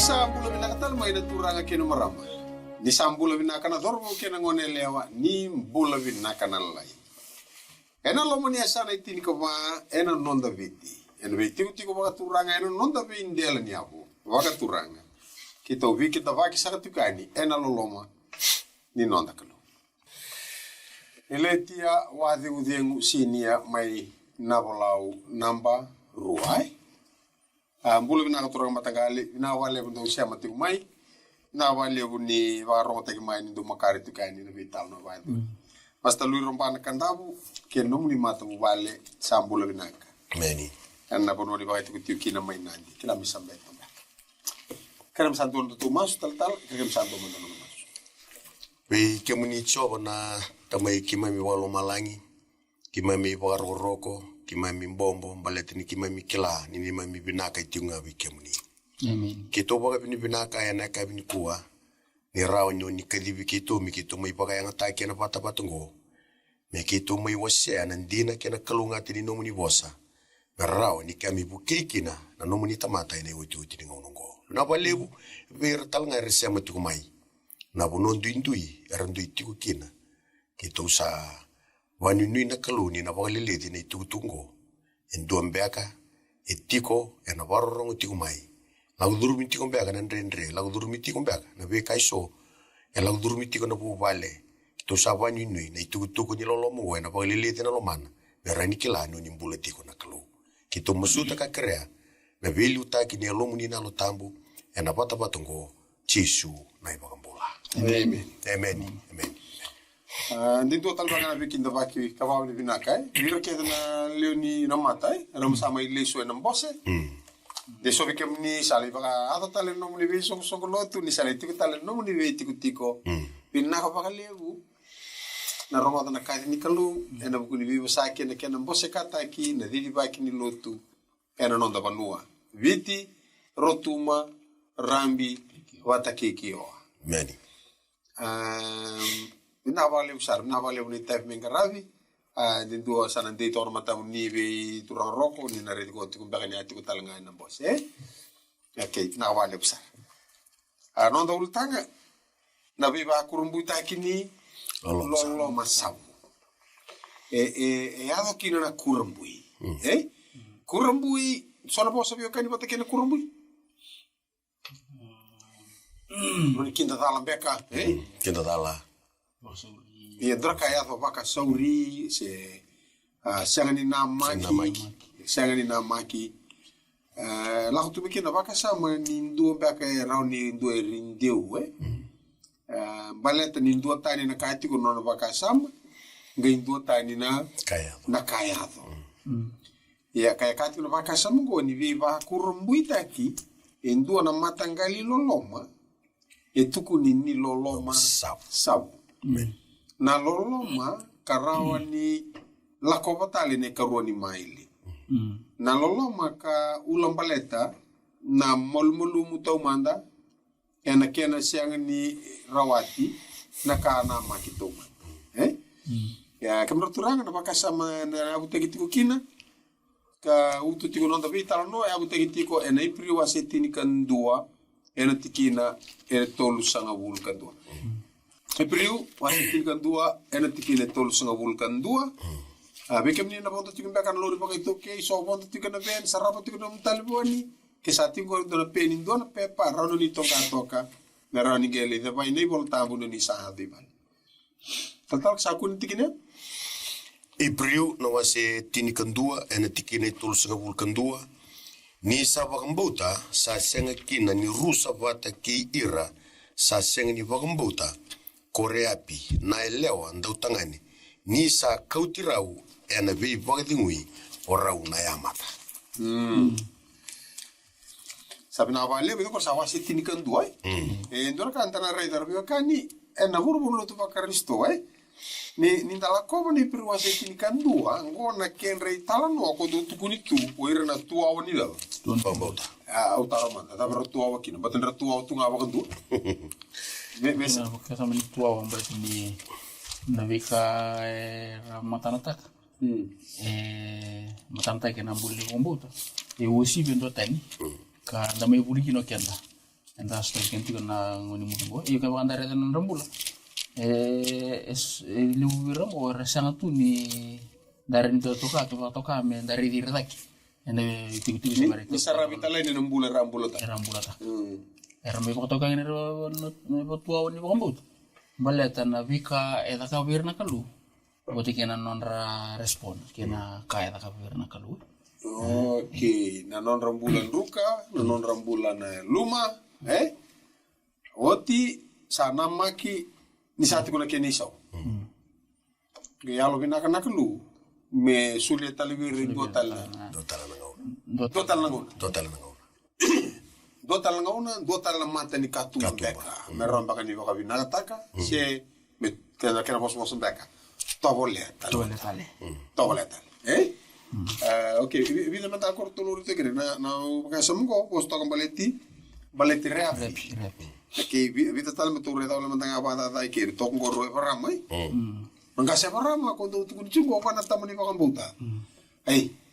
Nisambula vinakatal may naturanga kino marama. Nisambula vinakana dormo kina ngone lewa ni mbula vinakana lai. Ena lomo ni asana itini ko ma ena nonda viti. Ena viti ko baka turanga ena nonda vi indela ni abu. Baka turanga. Kita uvi kita vaki sakatukani ena loloma ni nonda kalu. Eletia wathi udhiengu sinia mai nabolau namba ruai. Mbula vinaka turanga matangali vina wale bundo siya matiku mai. Na wale buni warong tagi mai ni do makari tukani na vital na wadu. Basta lui rombana kandabu ke nomu ni mata wale sambula vinaka. Meni. Anna bono di bakit kutiu kina mai nandi kila misambe tamba. Karam santo tu mas tal karam santo mo no mas. We kemuni choba na tamai kimami walo malangi. Kimami waroroko, kimami bombo, baletini kimami kila ni mami binaka itiunga we kemuni. Amen. Kito baga bini binaka ya naka bini kuwa ni rao nyo ni kadibi kito mi kito mai baga yang atake na pata patungo. Me kito mai wasya nandina kena kalunga tini nomu ni bosa. Na rao ni kami bukikina na nomu ni tamata ina uti ni ngonongo. Na balebu vera talanga resya matuku mai. Na bonondu indui erandui tiku kina. Kito sa wanunui na kaluni na baga leledi na itukutungo. Enduambeka etiko ena warorong tiku mai. Lagu durmiti ko mbega na ndrendre, lagu durmiti ko mbega na be kaiso, lagu durmiti ko na bubale. Kito sawa nyunui na itukutuku ni lolomo na pagliliti na lomana, merani kilano ni mbulati ko na kalu. Kito masuta ka krea, na veli utaki ni alomu ni nalo tambu, na pata patungo, Jesu na ibagambula. Amen. Amen. Amen. Dito talaga na bikin da baki kawaw ni binakay. Biro kaya na leoni na matay, alam sama ileso ng bose. De so bikem ni sali baka ato talen no ni beso so lotu ni sali tiko talen no ni be tiko pinna ko baka lewu na rongo na kati ni kalu ena buku ni vivo sake na kena mbose kata ki na didi baki ni lotu ena nonda banua viti rotuma rambi watakiki o Meni. na vale usar na vale ni tap mengaravi de dua sana de tor mata ni be turang roko ni na redi ko tiku bagani atiku talanga na bos okay na wale besar non da ultanga na be ba kurumbu takini lolo masau ado kina na kurumbui kurumbui sona bosa bio kani bata kena kurumbui ni kinda dalam beka Kinda tala. Ia draka ya to baka sauri se sangani na maki la tu bikina baka sama ni ndo baka rau ni ndo rindeu baleta ni ndo tani na kati ko no baka sama ngai ndo tani na kaya to ia kaya kati no baka sama go ni viva kurumbuita ki endo na matangali loloma etuku ni loloma sabu na loloma karawa ni lakovatali ne karua ni maili. Na loloma ka ulang baleta na molmulu mutau manda ena kena siang ni rawati na ka na makitoma. Ya kamera turanga na baka sama na abu tegitiko kina ka utu tiko nonda vital no abu tegitiko ena ipri waseti ni kan dua ena tikina ena tolu sanga wul kan dua. Epriu wasitin kan dua ena tikile tol sanga vulkan dua bekem ni na bonto tikin bakan lori baka itu ke so bonto tikin na ben sarapa tikin na taliboni ke sati go do na penin do na pepa rano ni toka na rani gele da bai nei volta bu ni sa di ban tal sa kun tikine Epriu na wase tinikan dua ena tikine tol sanga vulkan dua ni sa bakambuta sa senga kina ni rusa vata ki ira sa senga ni bakambuta Koreapi na elewa ndau tangani ni sa kautirau ena vei vakadingui o rau na yamata. Sabi na vale bedo ko sa wasi tinikan dua ndora ka antana rai dar bio kani ena hurbu lo tu bakaristo ni ndala ko ni per wasi tinikan dua ngona ken rei talan no ko do tukunitu o ira na tua wani la Don pambauta. Utara manda da tua wakina batendra tua tunga wakandu Mesa sama ni tua wang berarti ni navika matanatak matanatak na buli kombuta e usi bendo tani ka damai buli kino kenda enda sto kenti na ngoni mo iyo ka bandare tan rambula liwira mo resanga tu ni dari ni toka me dari dirdaki ene tigu sebare ni sarabita lain ni rambula ta era me toka ni no tua ni bombut baleta na vika eda ka virna kalu boti kena nonra respon kena ka eda ka virna kalu. Oke, na non rambulan ruka, na non rambulan luma, oti sana maki ni sati kuna keni sau. Ge alo bina kana kelu me sulia talibiri total na mata ni katu beka. Me romba kani boka bina taka, se me kena bos beka. Tobole tale. Oke, vida mata corto loro te kere na makasam ko posto kan baleti reapi. Oke, vida tal me tore dawla mata ngapa ta kere tok ngoro paramai. Mangkasa parama ko do tukun chungo pa na tamani pa kambuta.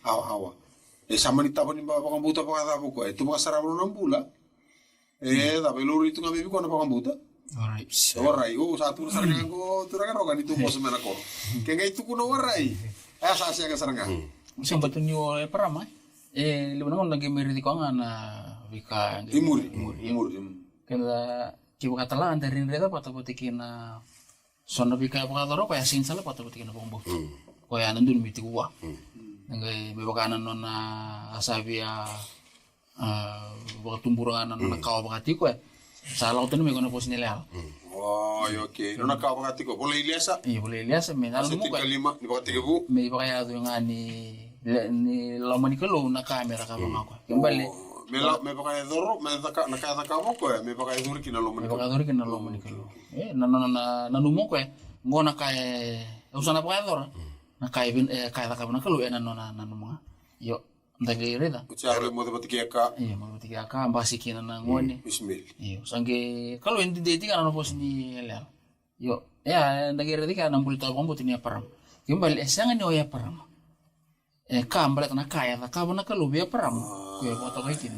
Hawa. Samani tamani pa kambuta pa kada ko tu pa sarabro nambula. Da belori tu ngabe ko na pa kambuta. Alright. Satu sarang ko turaga roga ni tu pos mena ko. Kenga itu kuno warai. Asa ka saranga. Siyang batunyo parama libanang lagi meriti ko nga na wika imur kaya kibakatalaan dari nreta patapotikin na sona wika pakataro kaya sinsala patapotikin na pangbo kaya nandun miti kuwa ngay bibakanan no na asabi bakatumburangan na nakawa bakati ko sa lautan may kuna po sinilal. Okay. No nakabakati ko. Boleh iliasa? Iya, boleh iliasa. May nalang mo ka. May bakati ka po? May bakayado yung ni laman ni kalo na camera ka mga ko. Yung bali. May bakayadoro, may nakataka mo ko may bakayadoro kinalaman ni kalo. May bakayadoro kinalaman ni kalo. Nanumong ko ngo na kaya, usan na bakayadoro, na kaya taka mo na kalo, nanumong yo. Ndagi reda. Ucare mo dapat ka. Iya, mo dapat ka basikin na ngone. Bismil. Iyo, sangge kalau hindi dating ano po ni Lel. Yo, ndagi reda ka nang bulto ko buti niya param. Yung bal esang ni oya param. Kambalat na kaya ka ba na kalubi param. Kuya ko to kay kin.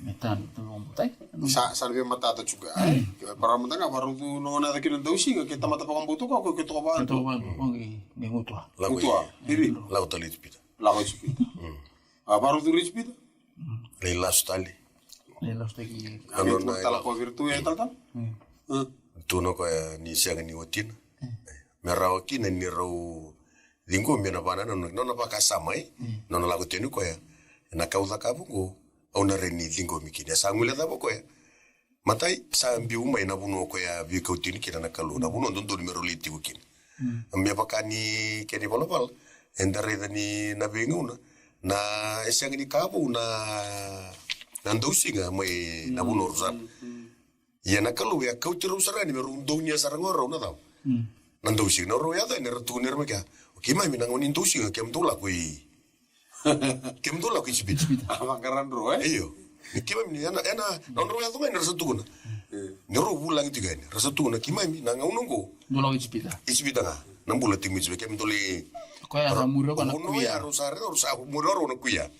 Metan tulong butay. Salve matata juga. Param tanga baru tu nona da kinan dausi kita mata pa kambuto ko kita ba. Ito ba ngi mutua. Mutua. Diri. Laut pita. Baru tu pita. Leila stali. Ano na tala ko virtu ya tal. Tuno ko ni siang ni otin. Merau kina ni rau linggo mena bana no pa kasamai. No lago tenu ko ya. Na kauza ka bungo. Ona reni linggo mikini. Sangule da ko ya. Matai sa biuma ina buno ko ya bi ko tinu kina na kalu. Na buno ndo numero liti ko kin. Ambia pakani keni bolopal. Endare ni na binguna. Na esiang ni kapu na nandosinga mai na buno rusan. Ya na kalu ya kau tiru sarani merundonya sarangoro na tau. Nandosinga no ro ya da ni ratu ni mereka. Kima mi nangon indosinga kem tula kui. Kem tula kui sibit. Makaran ro Iyo. Kima mi ana non ro ya tu ni rasatuna. Ni ro bulang tiga ni rasatuna kima mi nangon nunggu. Dolo isbita. Isbita nga. Nambula timi sibit kem tuli. Kaya ramuro ka na kuya. Ya rusare rusa muroro na kuya.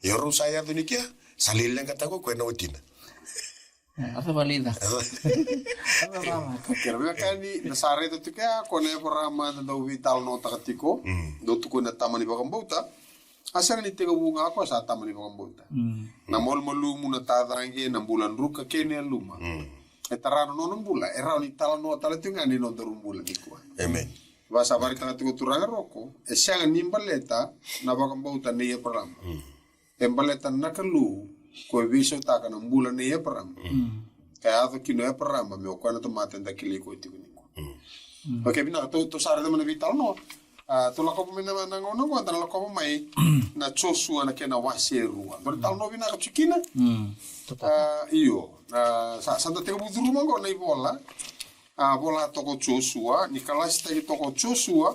Ya rusa ya tu nikia salileng kata ko na utina. Asa balida. Kerja kan ni nasare tu kaya kone perama dan vital no takatiko. Do tu kone tamani bakambauta. Asal ni tega bunga ako sa tamani bakambauta. Na mol molumu na tadrangi na bulan ruka kene luma. Etarano no bula. Era ni tal no tal tu ngani no darumbula ni ko. Amen. Basa bari tanga tu turanga roko. Esiang nimbaleta na bakambauta ni perama. Embaleta nakalu ko viso taka na bulan ni perama. Kaya ato kino perama me ko na tomate nda kili ko iti ko. Okay bina to sare de mana vital no. To la ko mena nangono ko antara la ko mai na chosu na kena waseru. Bari tal no bina ka chikina. Iyo. Santa te buduru mango na bola. Bola toko Joshua, ni kalas tagi toko Joshua,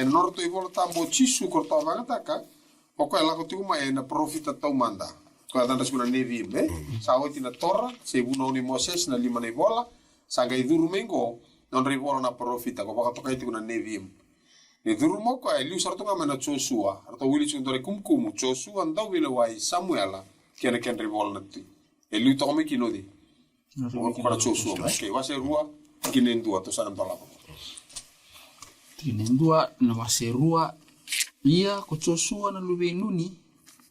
norto i bola tambo chisu korto bangataka, poko ela ko tiku mai na profita tau manda. Ko tanda suna nevi sawo tina torra, se buno ni Moses na lima na bola, sanga i duru mengo, non ri bola na profita ko baka tokai tiku na nevi. Ni duru mo ko liu sarto nga na Joshua, arto wili chung tore kumkumu Joshua ndau wile wai Samuela, kena ken ri bola na tu. E lui to me kino di. Para chosu. Okay, wase rua kinen dua to sana pala. Kinen dua na wase rua ia ko chosu na lube nuni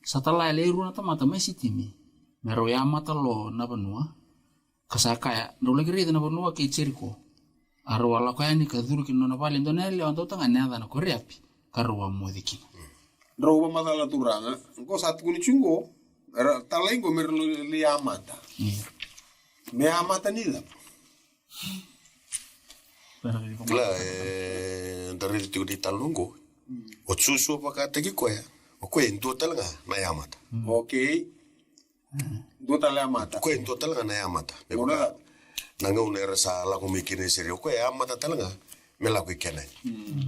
satala le rua ta mata mai sitimi. Mero ya mata lo na banua. Kasaka ya no le gere na banua ke cheriko. Aro ala ko yani ka duru kino na vale ndonele on tota ngane ada na koreapi. Karua modiki. Roba madala turanga, ko sat kuni chungo. Era talengo mer li amata. Me amata nila. Kla dari tu di talungo. O susu pakata ki koya. O ko en total nga na yamata. Okay. Dota le amata. Ko en total nga na yamata. Ora nanga unera sa la ko mikine serio ko yamata talanga. Me la ko ikene.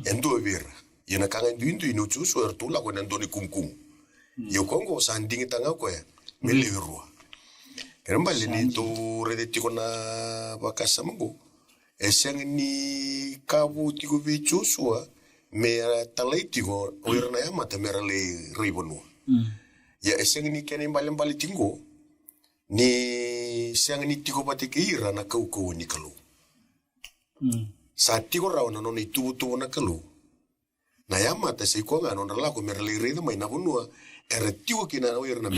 Endo bir. Yena kanga ndu ino susu er tu la ko nandoni kumkum. Yo kongo sandingi tanga ko ya melirua keramba leni to redeti kona bakasa mango eseng ni kabu tigo bichu sua mera talaiti go oirna ya mata mera le ribonu ya eseng ni kene mbali tingo ni seng ni tigo patikira na kau ni kalu sa tigo rawana no ni tu na kalu na ya mata se ko ngano na la ko mera le rido mai na bonua era tigo kina no irna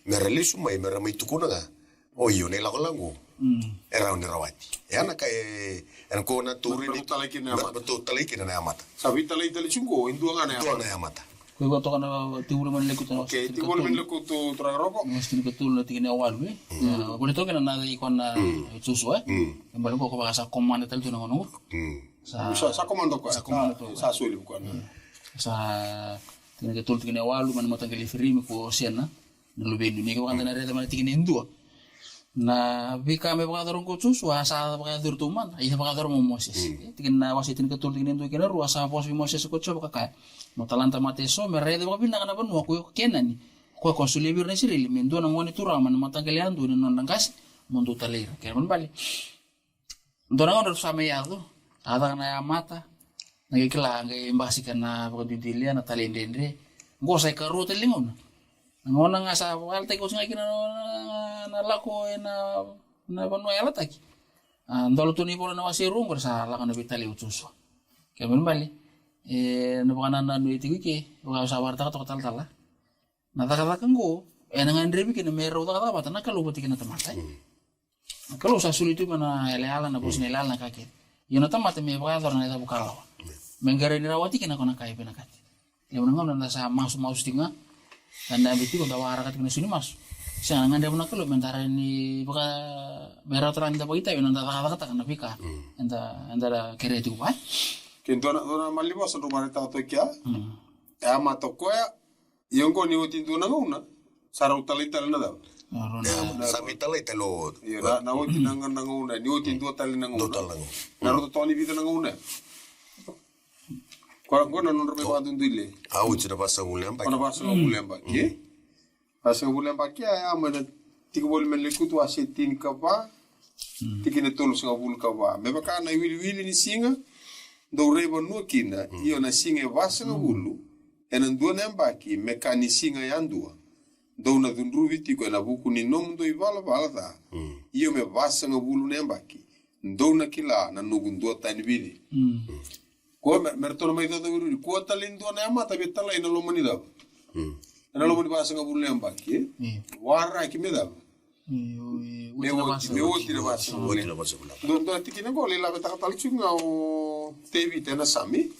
mera lesu mai mera mai tukuna ga o io ne la kolango era un rawati e ana ka en ko na turi ni betul taliki na amata sabi taliki chungo indu ngana amata ko go to kana tiwul man le kuto okay tiwul man le kuto traroko mesti ko tul ti ne awal we ko le to kana na ikon susu mbalo ko ba sa komanda tal tuna ngono sa komando ko sa suli ko sa tine ke tul ti ne awal man mata ke lifrimi ko sena no benu ni ko kanta na reta man ti ne ndua na vika me pagador ko susu asa pagador tu man ai pagador mo moses tikin na wasitin ke tul ti ne ndua ke ru asa pos vi moses ko choba ka no talanta mate so me rede ba pinna kana banu ko kenani ko konsulibir ne sirili men do na ngoni tura man mata ke leandu ne non dangas mundu talira ke man bali dona ngor sa me yado ada na mata ngi kila ngi mbasi kana ko didilia na talendendre go sai ka ro telingon ngona nga sa walte ko singa kina na lako na banu ala taki ndolo tuni bola na wasirum bersa la kana vitali utuso ke men bali na bana na no itiki ke wa sa warta to tal na ta ka ngo na ngandre bi kina mero ta ta na kalu boti kina tamata kalu sa sulitu mana ele ala na bosne ala na kake yona tamata me ba dor na ta bukala mengare ni rawati kina kona kai pena kati le ngam na sa masu tinga anda bitu ko gawara kat kena sini mas siang ngande puna kalau mentara ini baka merah terang kita kita yang nanda kata kana pika anda kere itu apa kento na mali bos rumah ta to kya ya mato ko ya yongo ni utin tu na una sarau talita na da sami talita lo ya na utin na una ni utin tu tal na una na ro to ni vida na una ko na non robe bantu ndile au tira pasa ulemba ona pasa ulemba ke pasa ulemba ke ya mana tikbol men le kutu asetin ka ba tikine tolu singa bul ka ba me baka na wili ni singa do reba no kina io na singa basa na bulu enan do nemba ki mekani singa yandua do na dundruvi tiko na buku ni nom do ibala balada io me basa na bulu nemba ki do na kila na nugundo tani bili ko mertono mai toto wiri ko talindo na mata betala ina lo mani da ina lo mani basa ngabul lemba ki wara ki me da me woti na basa do tikina ko le la beta tal chunga o tevi tena sami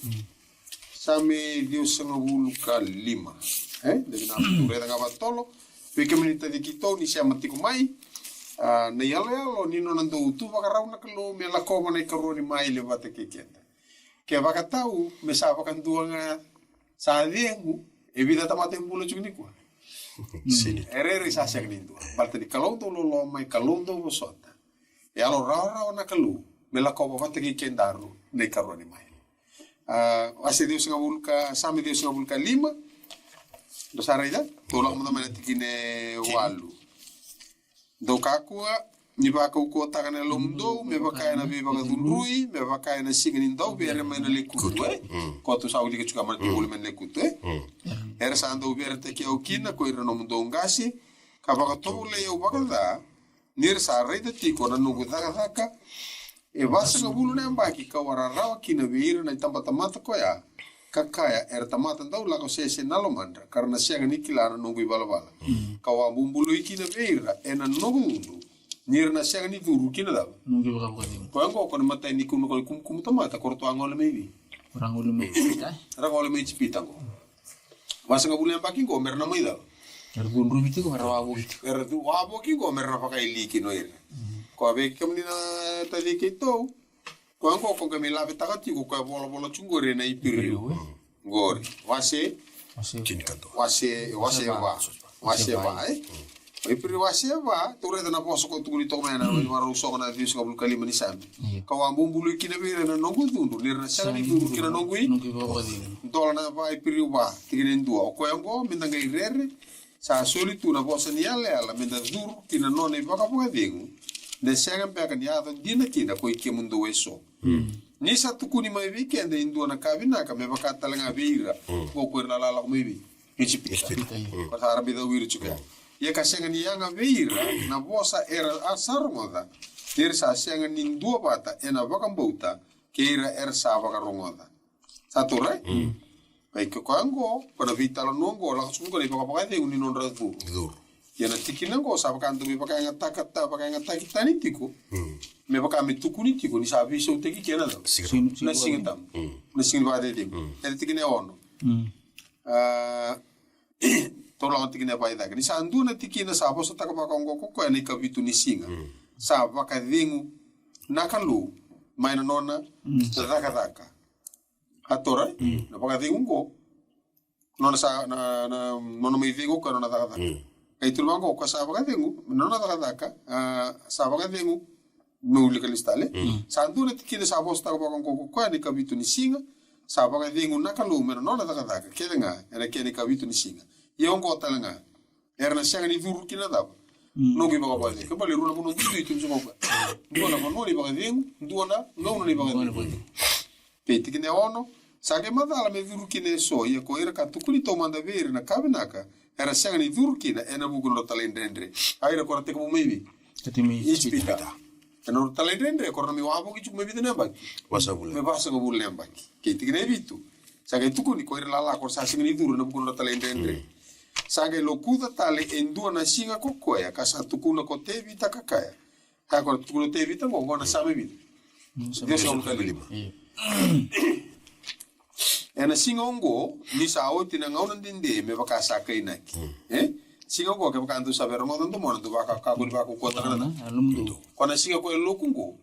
dio ngabul ka lima de na ture da gabatolo pe que menita de kito ni siamo tiku mai na yalo ni no nando tu bagarau na klo me la ko na karoni mai le bata ke kenda ke baka tau me sa baka duanga sa diengu e vida tamate mbulo chuni kwa sini erere sa sia gnindu balte di kalondo lo mai kalondo bosota e alo rara na kalu me la ko bata ke kendaru nei karoni mai ase dio singa bulka sami dio singa bulka lima do saraida to la mo mana tikine walu do kakua ni baka uko takana lomdo me baka na be baka dulrui me baka na singin do be re mena le kutu ko to sauli ke chuka man bol men le kutu era sando be te ke okina ko ira no mundo ngasi Kapag tobule yo bagada, nir sa rei tiko na nugu thaka e vasa nga bulu na mbaki ka wararawa kina veira na tamata ko ya kakaya tamata ndau la ko sese nalomandra karena siang ni kilana nungu bala ka wa bumbulu ikina veira na nugu mundu nir na siang ni duru kina da nungu bala ko ngo ko mata ni kuno ko kum tamata ko to angol mebi rangol me pita rangol me pita ko vasa nga bulu mbaki ko merna moida Erdun rumiti ko merwa bukit. Erdu wabo ki ko merna pakai liki no ira. Ko abe kam ni na tadi kito. Ko ango ko kami labe takati ko ko bola chungore na ipiri. Ngori. Wase Kinkanto. wase ba. Ipiri wase ba tore na poso ko tuli to mena no maru so na vis ko kali mani sambi. Ka wa bumbulu kina bere na nongu dundu nirna sanga ni duru kina nongu. Nungu baba dini. Dola na ba ipiri ba tiginen duo. Ko ango mindanga irere. Sa solitu na bosa ni ala menda dur kina nona baka po dingu de senga peka ni ado dina kina ko iki mundo weso ni sa tukuni mai weekend indu na kabina ka me baka talanga vira ko ko na la ko mebi ichi pita ko sa arabi da wiru chuka ye ka senga ni yanga vira na bosa era asar moda der sa senga ni ndu bata ena baka mbouta ke era sa baka rongoda sa tore Ai ko kango para vitala nongo la sungo le paka de uni non razu. Ya na tikina go sa paka andu paka ngata kitani tiko. Me paka me tukuni tiko ni sabi so teki kena da. Na singitam. Na singin ba de de. Ya tikina ono. To la tikina ba da. Ni sa andu na tikina sa bosa taka paka ngo ko ni ka vitu ni singa. Sa paka dingu nakalu mai na nona daka. Atora na paka dingo nona sa na nona mai dingo ka nona daka kai tulmango ka sa paka dingo nona daka sa paka dingo nuli kalistale sa nduna tikine sa bosta ka paka ko ni kabitu ni singa sa paka dingo nakalu mena nona daka kelenga era kene kabitu ni singa yongo talanga era na sanga ni duru kina da no gi paka pale ka pale runa mo no ditu itu so ko ndona mo no ni paka dingo ndona no ni paka dingo Peti kine ono, sage madala me vurukine so, ia ko era ka tukuni to manda vere na kabinaka, era sanga ni vurukina, ena bugun lo talendendre. Aira kora teka mo mebi. Katimi ispita. Ena lo talendendre, kora mi wabo ki chuk mebi tenembaki. Wasa bule. Me basa ko bule nembaki. Keti kine vitu. Sage tukuni ko era lala kora sa singa ni vuru na bugun lo talendendre. Sage lo kuda tale endua na singa kokoya, kasa tukuna ko te vita kakaya. Ha kora tukuna te vita mo ngona sa mebi. Deus não tá lima. Ena singongo ni sa o tina ngaunan dinde me baka sakai naki. Singongo ke baka andu saber mo do mo do baka ka bul baka ko ta na. alumdu. Kona singa ko lokungo.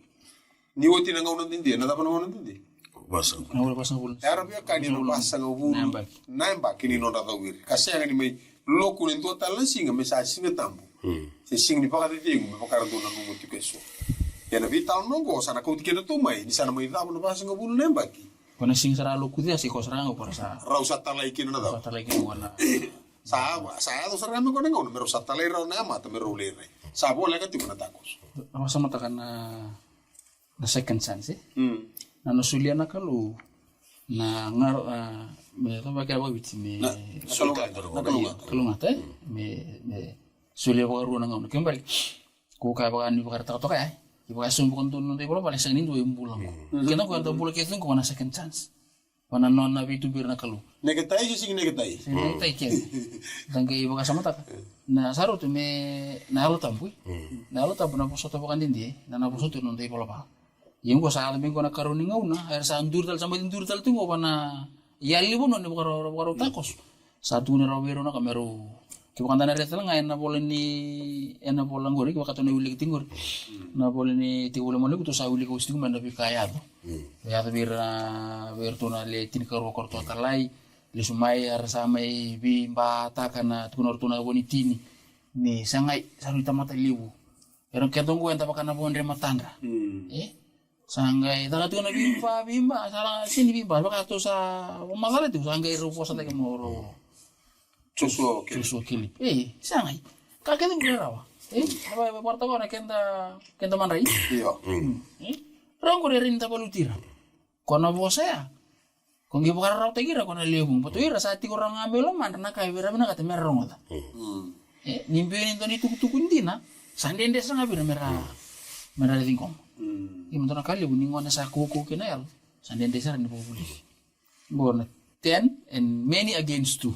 Ni o tina ngaunan dinde na dapat ngaunan dinde. Wasa. Na wala pasang bul. Arabia ka ni no pasa ngo Namba kini no da wir. Kasi nga ni may lokun ento talan singa me sa singa tambo. Se singa ni baka de me baka do na mo tikeso. Yana vital nongo sana kau tikena tu mai ni sana mai damo na basa nga bulu nembaki. Kona sing sara lu kudia si kosrango por sa. Rausa talai kina na da. Talai kina wana. Sa do sarame ko nango mero sa talai rau na mata mero lere. Sa bola ka timu na takos. Apa sama takan na second chance na nusulia na kalu na ngar me to ba kaya biti me kalunga me sulia ba ru na ngam kembali ko ka ba ni ba ta to kaya iba sumbu kon tun de bola paling sengin dua bulan kena ko anta bola ketun ko na second chance wana non na bitu bir na kalu negetai sing negetai ken dangke iba ka sama ta na saru tu me na lo tampu na poso to kan dindi na poso tu non de bola pa yung ko sa alam ko na karuni ngaw na ay sa andur tal sama andur tal tu ko na yali mo no ni baro takos satu na rawero na kamero kiba kanta na retal nga na bola ni ena bola ngori kiba kato na uli kitingor na bola ni tigula mo ko to sa uli ko sting man na bikayado ya to bir to na le tin karo korto talai le sumai ar sa mai bi mbata kana tunor tuna bonitini ni sangai sarita mata liwu pero ketong enta pakana bon rematandra sanggai daga tu na bimba sala sini bimba baka to sa magala tu sanggai rupo sa teke moro Susu kili sanggai kakek tu berapa apa parta ko na kenta manrai iya rango rinta palutira kona bosea kung gibukara raw tegira kona liubung patuira sa ti ko rang amelo man na kay bira na kate merong ata Nimbe ni toni tuku ndina. Sandende sanga bira mera tingkom. Ima tona kali uningona sa koko kenal. Sandende sara ni populi. Bona 10 and many against 2.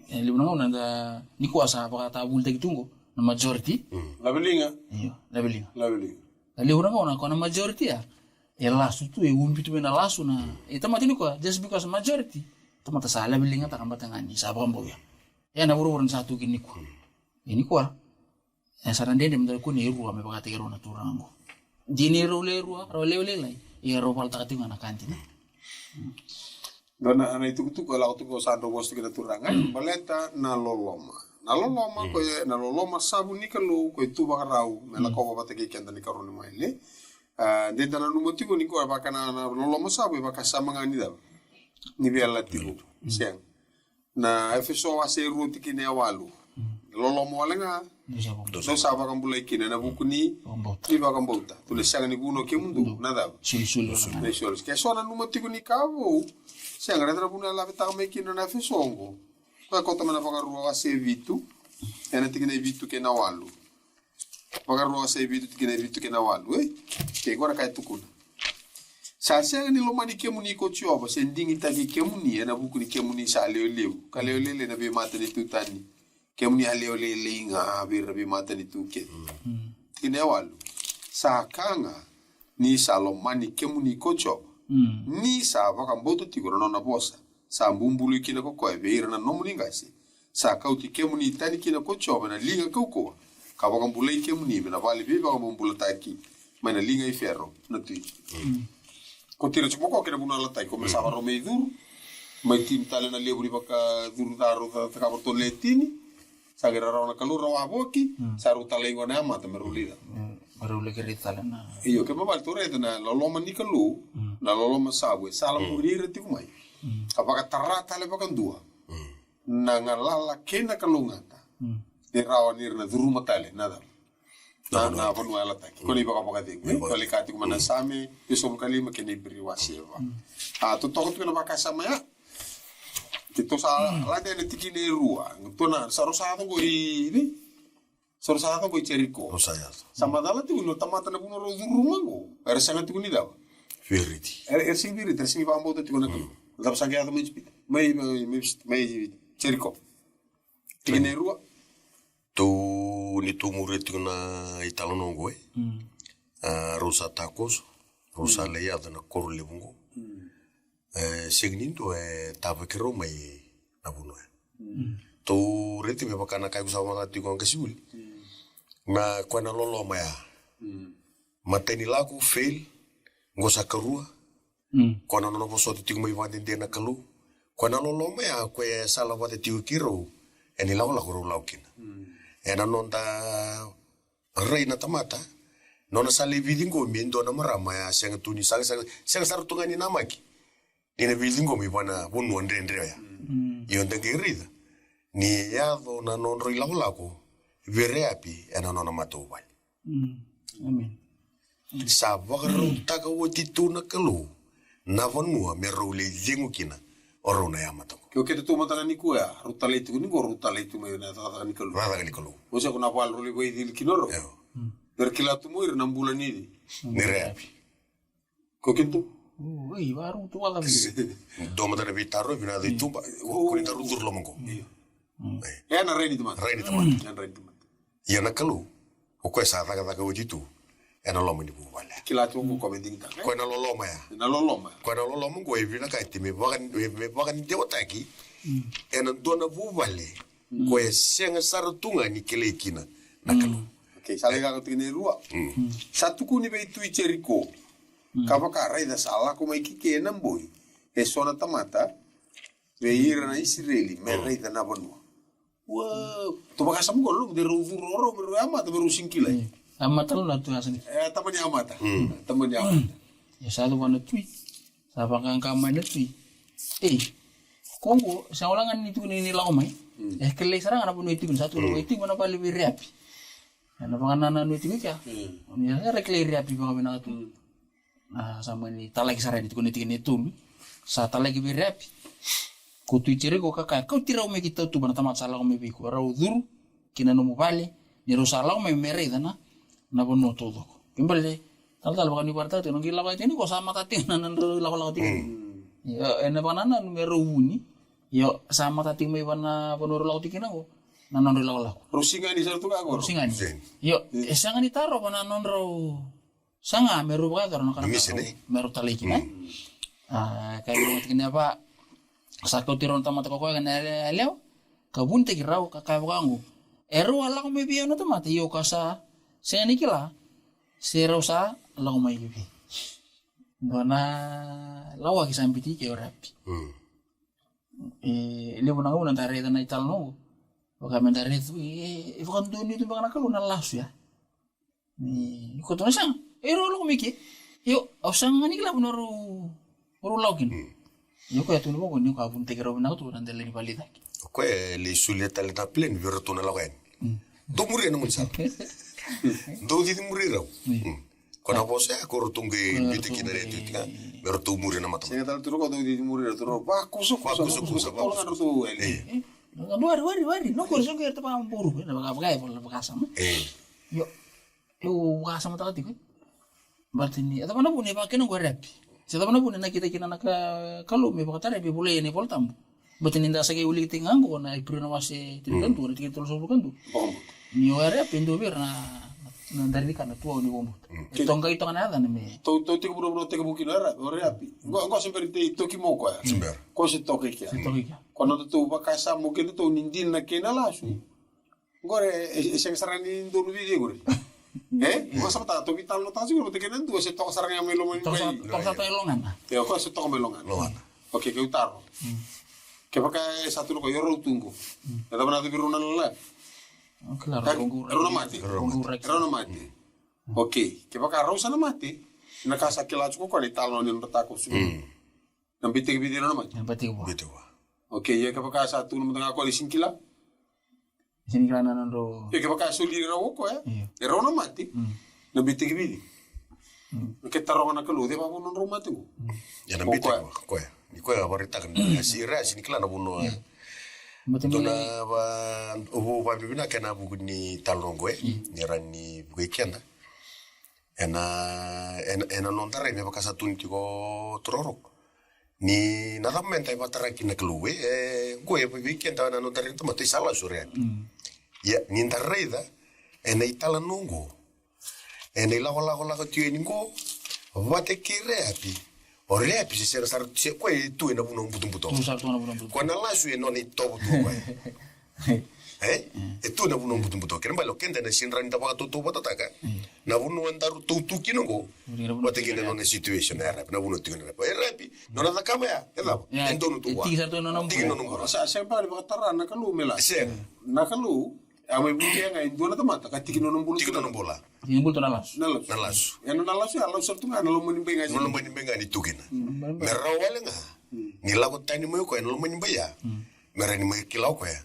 Libuna ngona da ni kuasa pakata bulta kitungo na majority. Labelinga. Iyo, labelinga. Labelinga. Ngona kona majority ya. Lasu tu umpi tu na lasu na. Ita matini ko just because majority. Tamata sa labelinga takambata ngani sa bambo ya. Ya na buru satu kini ko. Ini ko. Sarandende mdal ko ni ruwa me pakata kero na turango. Dini role lai. Ya ro palta katinga na kantina. Dona ana itu kalau tu sando bos kita turangan baleta na loloma na loloma sabu ni kalau ko itu bakarau mela ko bata ke kenda ni karone maile de dana no motivo ni ko bakana na loloma sabu bakasa mangani da ni bela tigo sen na efeso ase ruti kine awalu loloma walenga do saba kan bulai kine na bukuni ni bakam bauta tu le sanga ni buno ke mundu nada sulu ke sona no motivo ni kavo Siang ada puna la betang mekin na fesongo. Ko kota mana pagarua ase vitu. Ena tikene vitu ke na walu. Pagarua ase vitu tikene vitu ke na walu, Ke gora kai tukuna. Sa siang ni lo mani kemuni ko chioba sendingi tagi kemuni ena buku ni kemuni sa leo. Ka leo na be mata ni tutani. Kemuni leo nga be mata ni tuke. Tikene walu. Sa kanga ni sa lo mani kemuni ko chioba. Ni sa vaka mboto tigoro na bosa sa mbumbulu kina ko ko beira na nomuni ngasi sa kauti kemuni tani kina ko choba na linga ko ka vaka mbulai kemuni na vale be vaka mbumbulu taki mana linga I ferro na tu ko tira chupo ko kina buna la tai ko mesa ro me dur mai tim tale na leburi vaka dur daro ta ka borto letini sa gera na kalura wa boki sa ru tale ngona mata merulida Marule keritala na. Iyo ke mabal tore na loloma ni kalu na loloma sabu sala murire ti kumai. Apaka tarata le pakan dua. Na ngalala kena kalungata. De rawanir na duru matale nada. Na panu ala taki. Ko ni baka ding. Ko le kati kumana same pesom kalima kene bri wasiwa. Tu tokot ko na baka sama ya. Kito sa la de tikine rua. Tona sarosa ko ini. Sorsa ko cheriko. Sama dala tu no tamata na puno rozu rumango. Era sanga tu ni dawa. Veriti. Era sing viri, tersi va mbote tu na tu. Dab sanga ya mai spit. Mai cheriko. Tine rua. Tu ni tu muretu na italonongo Rosa tacos, Rosa leia na korle bungo. Segnindo tava ke Roma na puno. Tu reti me bakana kai kusama ngati ko ngasuli. Na kwana loloma ya. Mateni laku fail ngosa karua. Kwana no poso tiku mai vande na kalu. Kwana loloma ya ko sala vate tiku kiro. Eni laula ko laukina. Ena nonda reina tamata. Nona sale vidingo miendo na marama ya senga tuni senga sarutunga ni namaki. Ina vidingo mi bana bunu ndendre ya. Yonde gerida. Ni yado na non roi laulako. Vereapi ena nona matobal. Amen. Sa wakaro taka wotitu na kalu. Na vanua me role jengu kina. Oro na yamatango. Kyo kete tu matanga ni kuya. Ruta leitu ni go ruta leitu me na taka ni kalu. Rada ni kalu. Ose kuna wal role go idil kinoro. Berkila tu mo na bulan ni. Ni reapi. Ko kintu. Oi, baru tu wala. Doma tana bitaro bina de tumba. Ko ni taru dur lomongo. Na reini tu mat. Reini tu mat. Na reini tu mat. Ya na kalu. O ko sa taka wotitu. Ena lomo ni buwala. Kila tu ko komending ta. Ko na loloma ya. Na loloma. Ko na loloma go evina ka ti me bagan de otaki. Ena dona buwale. Ko senga sarutunga ni kelekina na kalu. Okay, salega ko tine rua. Satu kuni be tu Cheriko. Kapa ka raida sala ko mai kike namboi. E sona tamata. Be ira na Israeli me raida na bonua. Wow, tu baka samu golu de roro beru amata beru singkila. Amata lu tu asani. Tamani amata. Tamani amata. Ya selalu wana tui. Sabang kang mana tui. Kongo sa ulangan itu ni laumai. Kelai sarang ana pun itu satu itu mana paling berapi. Ana panganan itu kya. Ya reklei rapi bang bena tu. Sama ni talaki saran itu kun itu sa talaki berapi. ko tu cire ko kaka kau tirau me kita tu bana tamat salah me biku rau duru kina no mobile ni ro salah me mere dana na bono todo kimbale tal bakan di parta tu ngi lawa ini ko sama tati nan lawa tini yo ena banana numero 1 yo sama tati me bana bono lawa tiki na ko nanon lawa rusinga ni sartu ka ko rusinga ni yo esanga ni taro bana non ro sanga meru ba taro na kana meru taliki na kayak gitu kini apa sako tiron tamat ko kan leo kabunte kirau kakak wangu eru ala ko me biyo na tamat yo kasa senikila serosa law may gibi bana lawa ki sampiti ke orapi le bona una tare na ital no baka mentare tu ikan tu ni tu baka nakaluna lasu ya ni ko to sang eru lo miki yo ausang ni kila bonoru uru login yo ko tu no ko ni ko abun te kero na tu nan dele ni balita ko le suleta le ta plen virtu na lawen do muri na mun sa do di muri raw kona bose ko rutungi bite kinare tu tika virtu muri na mata se tal tu ko do di muri tu ro ba kuso ko ngado tu ele wari no ko so ke ta pa mburu na baka baka sama yo baka sama ta ti ko batini ata mana bune ba kena go rapi Seta mana pun nak kita na kalau me bakatare be boleh ni voltam. Betin inda sage uli tingango na ipruna wase tikantu na tikito so kantu. Ni ore pendo bir na dari kana tuo ni bombo. Tonga ito kana ada me. To tiku bro te buki na ore api. Go sempre te toki moko ya. Ko se toki kia. Kono tu bakasa mo ke to nindin na kena lasu. Gore sing sarani ndonu di gore. Masa tak tu kita lo tahu sih kalau tekenan tu setok sarang yang melongan. Tok satu elongan. Ya kau setok melongan. Oke, kau taruh. Kau pakai satu lo kau yorong tunggu. Ada mana tu biru nala? Claro, Rona mati. Oke, kau pakai rosa na mati. Nak kasih kilat kau kalau talon yang bertakuk sih. Nampi tiga biji rona mati. Nampi tiga. Oke, ya kau pakai satu lo tengah kau di singkila. Sini kana nando. Ya kau pakai suli rawo kau ya. Rona mati. Nampi tiga biji. Kita orang nak keluar, dia bawa non rumah tu. Ya nampi tiga kau ya. Ni kau ya baru tak kan. Asira sini kelana bunuh. Tuna ba ubu ba bibina kena buku ni talong gue. Ni rani buku ikan dah. Ena nontare me baka satu ni ko tororok. Ni nada mentai batara kina keluar. Gue ya buku ikan dah nontare itu mati salah sore. Ya ni ntarre dah. Ena itala nunggu. Ena ilawa tio ningo. Wate kire api. Ore api se sera sar se ko tu ena buno buto. Ko na la su eno ni to buto ko. Tu na buno buto. Keren balo kende na sinran ta ba to bata taka. Na buno andaru tu kinongo. Wate kende no situation era na buno tino. Api. No na kama ya. Endo no tu wa. Ti sarto no no. Sa pa ba tara na kalu mela. Na kalu ame buke nga indona tamata katikino nombulu Timbul to nalas. Eno nalas ya lo sertu nga lo menimbenga ni tukina. Merawale nga. Ni lago tani mo ko eno menimba ya. Merani mo kilau ko ya.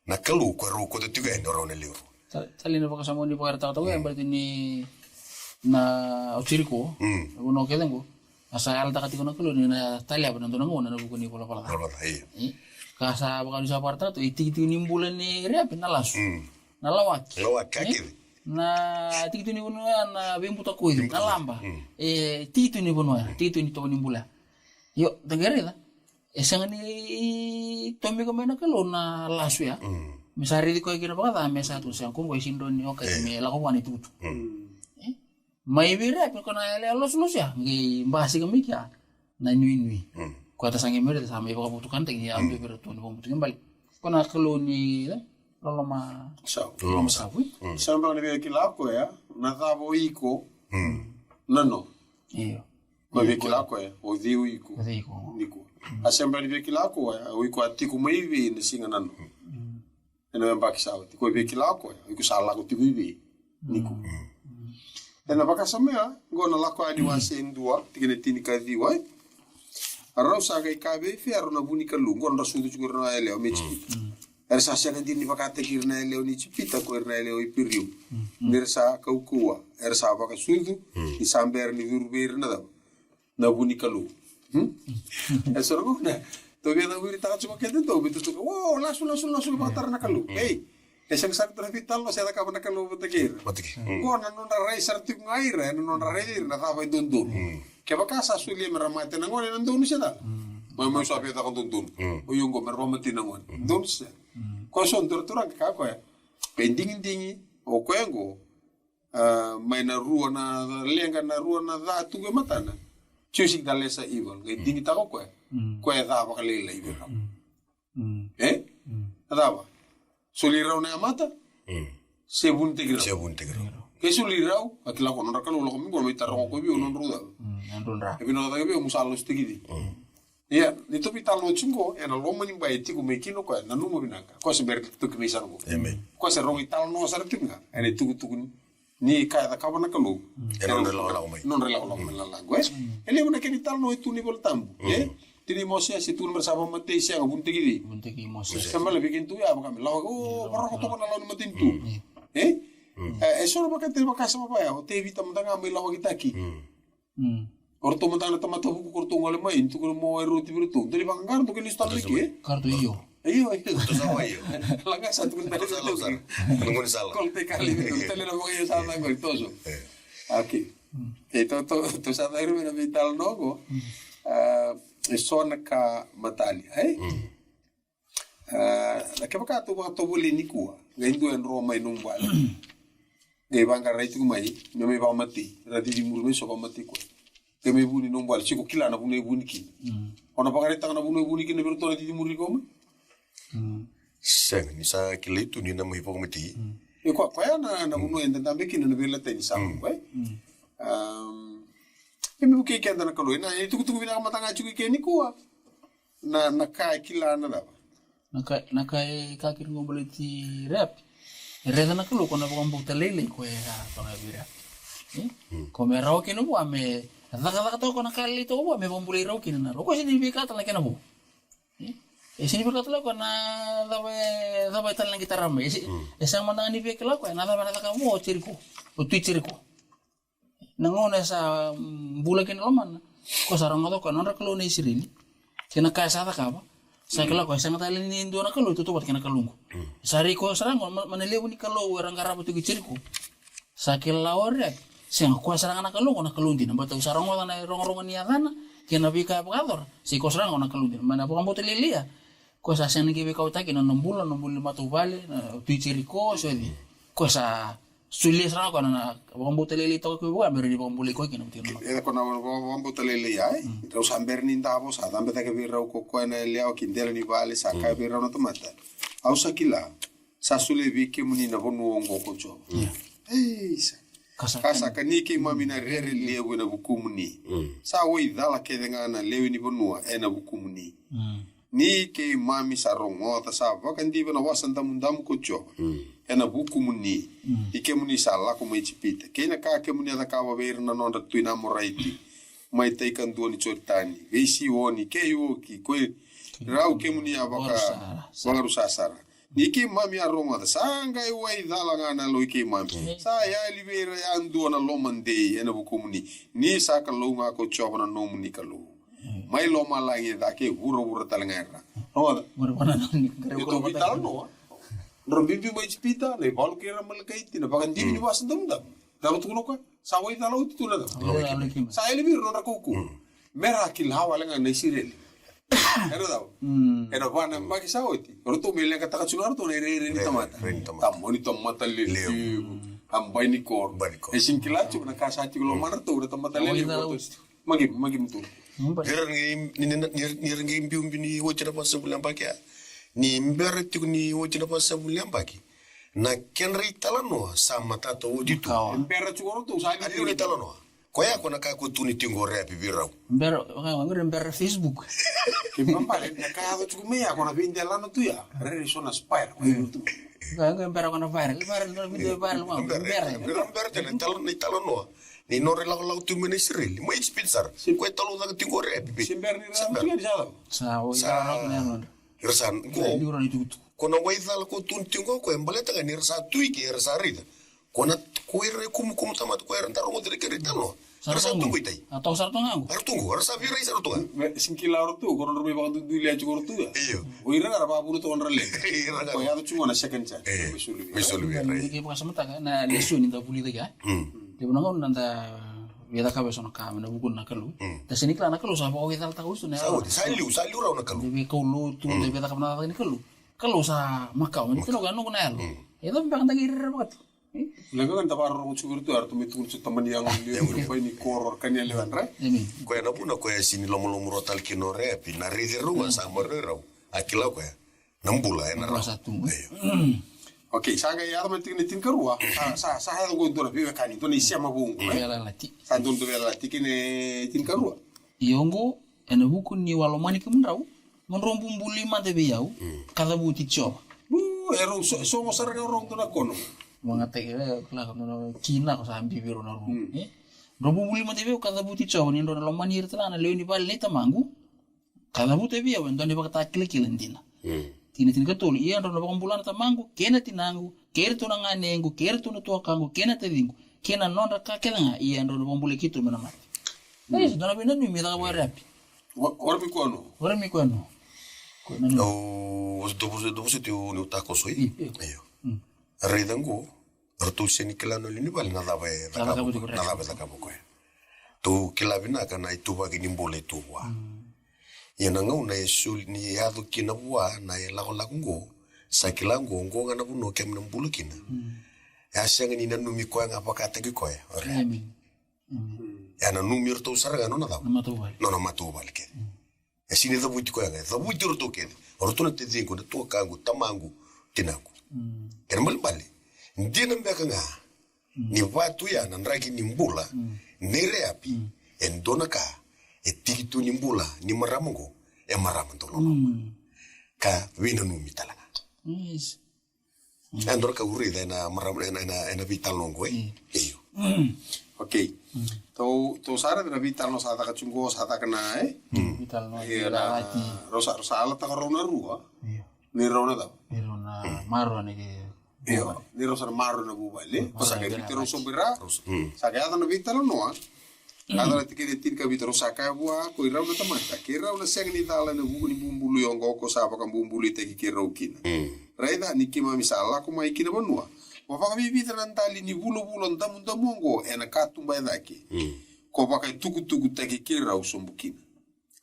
Na kalu ko ro ko to tiga eno ro ne liu. Tali na baka samo ni pakar taw ya berarti ni na ochiriko. Uno ke dengo. Asa alta katiko na kalu ni na tali apa nanto ngo na buku ni pola. Kasa baka bisa parta to iti nimbulan ni reap nalas. Nalawak kakir. Na titu ni bunua na bembuta kuih na lamba. Titu ni bunua, titu ni to nimbula. Yo tegere da. Esang ni tomi ko mena kalo na lasu ya. Misari di ko kira baka me satu sang ko sindo ni okay me la ko wani tutu. Mai bira ko na ele los ya. Ngi mbasi kami kya. Na nui. Ko ata sangi mere sama ibu butukan teng ya ambil bertu ni butukan balik. Ko na kalo ni loloma sawi. Samba ni kilako ya. Na thabo iko. Nano. Iyo. Ko kilako ya. O diu iko. Niko. Asamba ni kilako ya. O iko atiku maivi ni singa nano. Ena mbaki sawi. Ko kilako ya. Iko sala ko tiku ivi. Niko. Ena baka samea ngona lako ani wase ndua tikene tinika diwa. Arau saga ikabe fi aruna buni kalu ngon rasudu chugurna ele o mechi. Ersa sia nanti ni bakate kirna ele o ni chipita ko erna ele o ipiriu. Nersa kaukua ersa baka sudu isamber ni urbir na buni kalu. Esoro na to via na wiri taka tsuma kete to bitu to wow lasu matar na kalu hey esang sak hospital no sa ka na kalu batakir ko na non rai sarti ngaira non rai na ka ba dundun ke baka sa suli meramate na ngone nandun siya ta mama sabi ta dundun o yung go meromati na ngon dun siya ko son tortura ka ko pending o kwengo mai na rua na lenga na rua na da tu ge matana choosing the lesser evil ngai dingi ta ko da ba kali lai be da ba sulirau na mata sebun tegro ke sulirau akila ko na kalo lo mi ko mi tarong ko bi onon ruda Andunra. e bino da ge musalo stigidi ya dito vital no chingo e na lomo ni bai ti ko me kino ko na numo binaka ko se ber tu ke misar ko ko se ro vital no sar tinga ene tu ni ka da ka na kalo non rela la gues ele una ke vital no tu ni voltambu tini mosia si tu bersama mate sia ngabun tigi mosia sama lebih kintu ya bakam lawa barang ko na lawan matin tu eso no bakate bakasa apa ya te evita mutanga mai lawa kita ki orto mutanga tamato buku korto ngale mai tu ko mo eru ti bertu dari bangar tu ke listan lagi kartu iyo tu sama iyo langa satu kun tadi tu nunggu salah kol te kali tu tele no mo iyo sama ngol toso okay to sa dairu na vital no go sona ka matali la ke baka to boli ni kuwa ngaindo en Roma in umbal de banga raitu mai me ba mati radi di murme so ba mati ko ke me buni no umbal siko kila na buni buni ki ona baka reta na buni ki ne berto di muri ko sen ni sa kiletu ni na mai po mati e ko ya na buni en tambe ki na bela tani sa ko Kami bukai kian tanah kalau ini itu bina matang acu kian ni kuah na kila na apa na kaki ngobrol ti rap reda na kalau kena bukan bukti lele kue tanah bira kau merau kena buat me tak tahu kena kali itu buat me pembuli rau kena na kau sini bika tanah kena bu sini berkata lah kena dapat tanah kita ramai esang mana ni bika lah kau na dapat kamu ciriku tu ciriku nangone sa bulakin loman ko sarang to kan ora kalo ni sirini kena ka sa ta ka ba sa kala ko sang tali ni ndo na kalo to wat kena kalungu sari ko sarang manelewu ni kalo orang karabu tu gicirku sa kala ore sing ko sarang na kalungu na kalundi na batu sarang na rong-rongan ni adana kena bika pagator si ko sarang na kalundi mana po kambo lilia ko sa sen ki bika utaki na nombulan matu vale tu ciriko so di ko sa sulit serang kan na bambu telele to ko bukan beri bambu liko kina mutino ya ko na bambu telele ya terus amber ni ndabo sa dambe ta ke birau ko na leo kindela ni vale sa ka birau no tomata au sakila sa sule biki muni na honu ongo ko jo kasa kaniki mami na rere leo na bukumuni sa oi dala ke ngana leo ni bonua na bukumuni ni ke mami sa rongo ta sa vakan di na wasanta mundamu ko jo ena buku muni ike muni sala ko mai chipita ke na ka ke muni ada ka wa ver na nonda tuina moraiti mai tai kan duoni chortani veisi woni ke yoki ko rau ke muni abaka wangaru sasara ni ke mami aronga da sanga e wai dala ngana lo ke mami sa ya libera ya nduona lo mande ena buku muni ni sa ka lo nga ko chobana no muni ka lo mai lo malangi da ke huro talangera no mur bana ni ko vital no Rombibi mai chipita le balu kera malakai tina bagan di ni wasan dam dapat kuno ka sawai dalau itu na sa ele bir no rakuku merakil hawa lenga nei sireli era daw era bana maki sawati roto mele ka taka chunar to re ni tamata tamoni tomata le ambai ni kor e sinkila chu na kasa ti lo mar to tomata le magi mutu nirngi mbiumbi ni wochira pasa bulan pakia ni mbere tiku ni wochira pasa bulan paki na kenri talano sama tato oditu mbere chukoro to sa ni talano koya kona ka ko tuni tingo rap birau mbere Facebook ke mambale na ka do chuku meya kona vinde lano tu ya re sona spire ko tu mbere kona viral no video viral mo mbere tele talano ni no rela la tu ministeri mo expensar ko talo da tingo rap simber ni ra tu ya sa Irsan kona waithal ko tuntingo ko embaleta ga nirsa tuiki irsa rida kona kuire kum tamat ko era ndaro modere kerita no Sartungo itai. Atau sartungo. Artungo, arsa vira isa artungo. Singkila ortu, koron rumi bang tu dulia cukur tu ya. Iyo. Uira nggak apa pun tu orang le. Kau ya tu cuma na second chance. Misulu ya. Lagi pas sama tak na lesu ni tak boleh tak. Dia bilang nanda Veda kabe sono kame na bukun na kalu. Ta sini kla na kalu sa bawa veda ta usu na. Saliu raw na kalu. Debe kalu tu debe ta kamna ta ni kalu. Kalu sa makau ni kalu kan no na elo. Ito bang ta girir bakat. Lagi kan tapar orang cukur tu artu mitu tu teman yang dia ni koror kan yang lewan re. Ko na puna ko sini lomo rotal kinore pi na ride ruwa sa morero. Akila ko nambula na raw. Satu. Oke, saya ya teman tin kerua. Saya tu gua vive kan itu ni siapa bung. Vela lati. Saya tu vela lati kini tin kerua. Iongo ena bukun ni walomani kemenrau. Menrombu buli mate biyau. Kada buti cho. Ero so mosar ka orang tu na kono. Mangate kala kono Cina ko sa bibiro na ru. Rombu buli mate biyau kada buti cho ni ndo na lomani irtala na leoni bal ni tamangu. Kada buti biyau ndo ni bakata kilendina. Tina katul iya ndo na bulan tamangu kena tinangu kere tu nanganengu kere tu tua kangu kena tevingu kena nonda ka kena iya ndo na bule kitu mena mati. Yes, ndo na bina ni mira wa rapi. Ora mi kono. Oh, dobu tu ni utako soi. Ayo. Redango artu seni kelano lini bal na daba la kabo ko. Tu kilabina kana itu bagi nimbole tu wa. Yananga na yesul ni yadu kina bua na lago lagungo sakilango ngonga na buno kem nambulu kina. Ya siang ni nanu mi ko nga pakata gi ko. Ya nanu mi rto sarga no na da. No matu bal ke. Ya sini da buti ko nga da buti rto ke. Rto na te dingo na to kangu tamangu tinaku. Kermal bali. Ndina mbeka nga. Ni watu ya nanraki nimbula nere api endona ka etiki tu nimbula ni maramongo maramanto lono ka wina numi talanga Yes. andor ka urida na maram na vital longo iyo Okay. To sara na vital no sa ta ka chungo sa ta kana Vital no era rosa ala ta rona rua ni rona da Rona maro ni iyo ni rosa maro na bubale cosa che ritiro sobira sa che ada na vital no Kada ti kiri tin ka vitro saka bua ko ira na tamata kira una seng ni tala na bubuli bumbulu yongo ko sa pa kan bumbulu te ki kira ukina raida ni kima misala ko mai kina banua wa fa bi vita nan tali ni bulo ndamu ndamungo ena katumba daki ko pa kai tuku te ki kira usumbukina